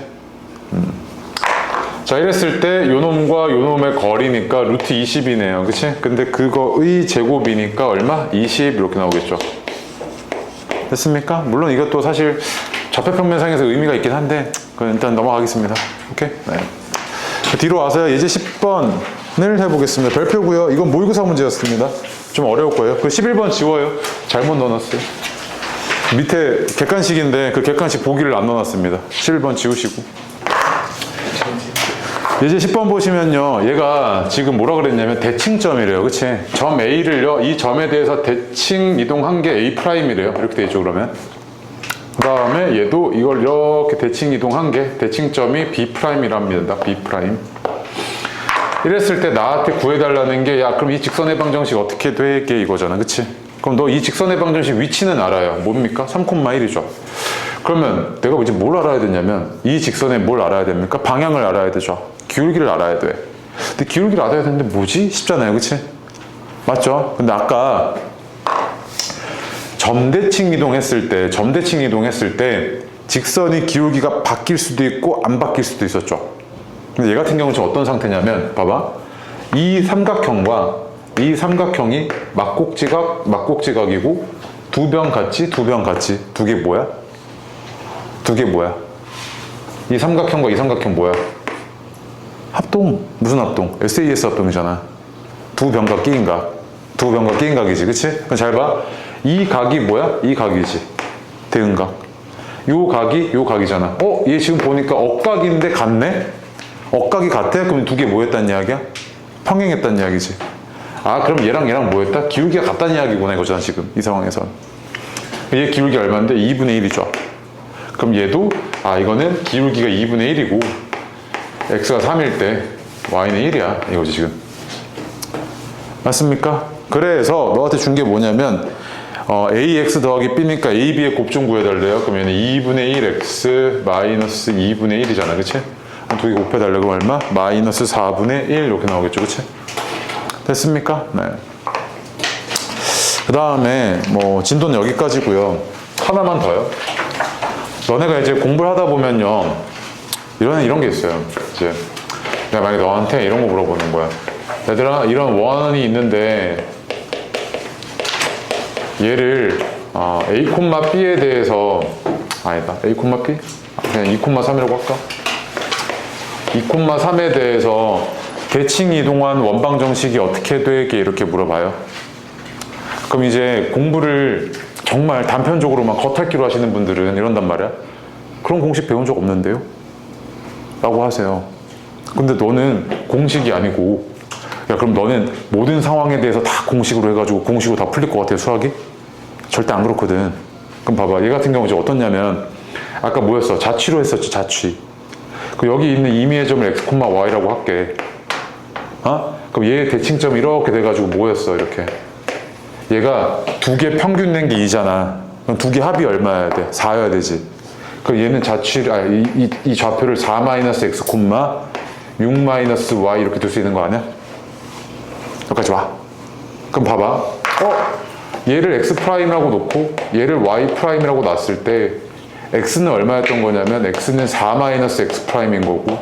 Speaker 1: 자, 이랬을 때 요놈과 요놈의 거리니까 루트 20이네요, 그치? 근데 그거의 제곱이니까 얼마? 20 이렇게 나오겠죠. 됐습니까? 물론 이것도 사실 좌표평면상에서 의미가 있긴 한데 그건 일단 넘어가겠습니다. 오케이? 네. 뒤로 와서요, 예제 10번을 해보겠습니다. 별표고요. 이건 모의고사 문제였습니다. 좀 어려울 거예요. 그 11번 지워요. 잘못 넣어놨어요. 밑에 객관식인데 그 객관식 보기를 안 넣어놨습니다. 11번 지우시고. 예제 10번 보시면요, 얘가 지금 뭐라 그랬냐면 대칭점이래요, 그치? 점 A를요, 이 점에 대해서 대칭 이동한 게 A'이래요. 이렇게 돼 있죠, 그러면. 그 다음에 얘도 이걸 이렇게 대칭 이동한 게 대칭점이 B'이랍니다. B'. 이랬을 때 나한테 구해달라는 게, 야, 그럼 이 직선 해방 정식 어떻게 되게 이거잖아, 그치? 그럼 너 이 직선 해방 정식 위치는 알아요. 뭡니까? 3,1이죠. 그러면 내가 이제 뭘 알아야 되냐면, 이 직선에 뭘 알아야 됩니까? 방향을 알아야 되죠. 기울기를 알아야 돼. 근데 기울기를 알아야 되는데 뭐지? 쉽잖아요, 그치? 맞죠? 근데 아까 점대칭 이동했을 때 직선이 기울기가 바뀔 수도 있고 안 바뀔 수도 있었죠. 근데 얘 같은 경우는 지금 어떤 상태냐면, 봐봐. 이 삼각형이 막곡지각이고 두 변 같지? 두 개 뭐야? 이 삼각형과 이 삼각형 뭐야? 합동. 무슨 합동? SAS 합동이잖아. 두 변각 끼인 각이지, 그치? 그럼 잘 봐. 이 각이 뭐야? 이 각이지. 대응각. 요 각이잖아. 얘 지금 보니까 억각인데 같네? 억각이 같아? 그럼 두 개 뭐였단 이야기야? 평행했단 이야기지. 아, 그럼 얘랑 뭐였다? 기울기가 같다는 이야기구나, 이거잖아, 지금. 이 상황에선. 얘 기울기 얼마인데? 2분의 1이죠. 그럼 얘도, 이거는 기울기가 2분의 1이고, x가 3일 때 y는 1이야. 이거지, 지금. 맞습니까? 그래서 너한테 준 게 뭐냐면, ax 더하기 b니까 ab의 곱좀 구해달래요. 그럼 얘는 2분의 1x 마이너스 2분의 1이잖아, 그치? 두 개 곱해달래. 그럼 얼마? 마이너스 4분의 1 이렇게 나오겠죠, 그치? 됐습니까? 네. 그 다음에 진도는 여기까지고요. 하나만 더요. 너네가 이제 공부를 하다 보면요, 이런 게 있어요. 이제 내가 만약에 너한테 이런 거 물어보는 거야. 얘들아, 이런 원이 있는데 얘를 A, B에 대해서 아니다. A, B? 그냥 2,3이라고 할까? 2,3에 대해서 대칭 이동한 원방 정식이 어떻게 되게 이렇게 물어봐요. 그럼 이제 공부를 정말 단편적으로만 겉핥기로 하시는 분들은 이런단 말이야. 그런 공식 배운 적 없는데요? 라고 하세요. 근데 너는 공식이 아니고, 야, 그럼 너는 모든 상황에 대해서 다 공식으로 해가지고 공식으로 다 풀릴 것 같아요, 수학이? 절대 안 그렇거든. 그럼 봐봐. 얘 같은 경우 이제 어떻냐면, 아까 뭐였어? 자취로 했었지, 자취. 그 여기 있는 임의의 점을 x, y라고 할게. 그럼 얘의 대칭점이 이렇게 돼가지고 뭐였어, 이렇게. 얘가 두 개 평균 낸 게 2잖아. 그럼 두 개 합이 얼마여야 돼? 4여야 되지. 그럼 얘는 이 좌표를 4-x, 6-y 이렇게 둘 수 있는 거 아니야? 여기까지 와. 그럼 봐봐. 얘를 x'라고 놓고 얘를 y'라고 놨을 때 x는 얼마였던 거냐면 x는 4-x'인 거고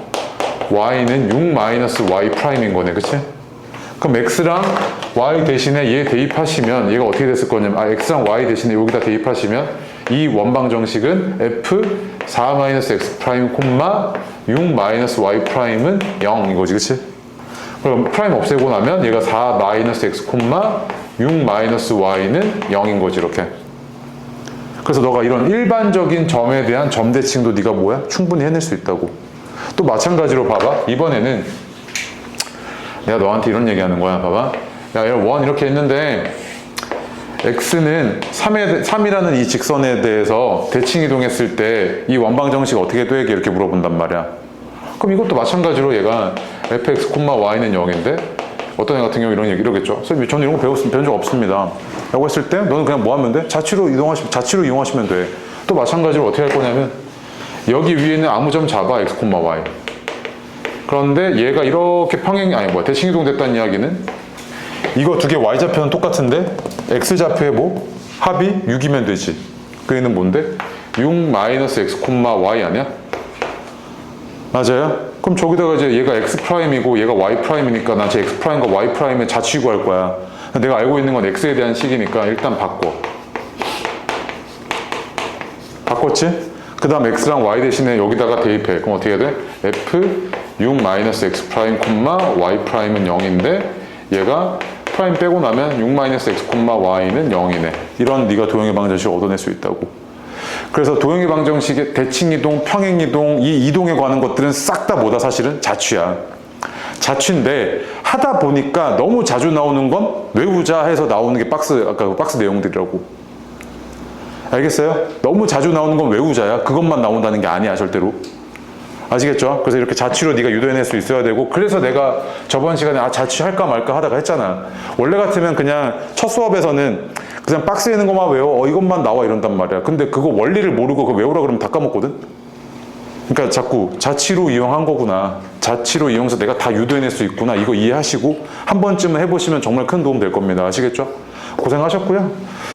Speaker 1: y는 6-y'인 거네, 그치? 그럼 x랑 y 대신에 얘 대입하시면 얘가 어떻게 됐을 거냐면 x랑 y 대신에 여기다 대입하시면 이 원방 정식은 f 4-x', 6-y'은 0 이거지, 그치? 그럼 프라임 없애고 나면 얘가 4-x, 6-y는 0인 거지, 이렇게. 그래서 너가 이런 일반적인 점에 대한 점대칭도 네가 뭐야? 충분히 해낼 수 있다고. 또 마찬가지로 봐봐. 이번에는 내가 너한테 이런 얘기 하는 거야. 봐봐. 야, 원 이렇게 했는데 x는 3이라는 이 직선에 대해서 대칭 이동했을 때 이 원방 정식 어떻게 되게 이렇게 물어본단 말이야. 그럼 이것도 마찬가지로 얘가 fx, y는 0인데 어떤 애 같은 경우 이러겠죠. 선생님, 저는 이런 거 배운 적 없습니다. 라고 했을 때 너는 그냥 뭐 하면 돼? 자취로 이용하시면 돼. 또 마찬가지로 어떻게 할 거냐면 여기 위에는 아무 점 잡아, x, y. 그런데 얘가 이렇게 대칭이동 됐다는 이야기는 이거 두 개 y좌표는 똑같은데 x좌표에 뭐? 합이 6이면 되지. 그 얘는 뭔데? 6-x, y 아니야? 맞아요? 그럼 저기다가 이제 얘가 x'이고 얘가 y'이니까 난 제 x'과 y'의 자취 구할 거야. 내가 알고 있는 건 x에 대한 식이니까 일단 바꿔. 바꿨지? 그 다음 x랑 y 대신에 여기다가 대입해. 그럼 어떻게 해야 돼? f 6-x', y'은 0인데 얘가 프라임 빼고 나면 6-x, y는 0이네. 이런 네가 도형의 방정식을 얻어낼 수 있다고. 그래서 도형의 방정식의 대칭이동, 평행이동, 이 이동에 관한 것들은 싹 다 뭐다 사실은? 자취야. 자취인데 하다 보니까 너무 자주 나오는 건 외우자 해서 나오는 게 아까 그 박스 내용들이라고. 알겠어요? 너무 자주 나오는 건 외우자야. 그것만 나온다는 게 아니야 절대로. 아시겠죠? 그래서 이렇게 자취로 네가 유도해낼 수 있어야 되고, 그래서 내가 저번 시간에 자취할까 말까 하다가 했잖아. 원래 같으면 그냥 첫 수업에서는 그냥 박스에 있는 것만 외워, 이것만 나와 이런단 말이야. 근데 그거 원리를 모르고 그거 외우라 그러면 다 까먹거든? 그러니까 자꾸 자취로 이용한 거구나, 자취로 이용해서 내가 다 유도해낼 수 있구나, 이거 이해하시고 한 번쯤은 해보시면 정말 큰 도움 될 겁니다. 아시겠죠? 고생하셨고요.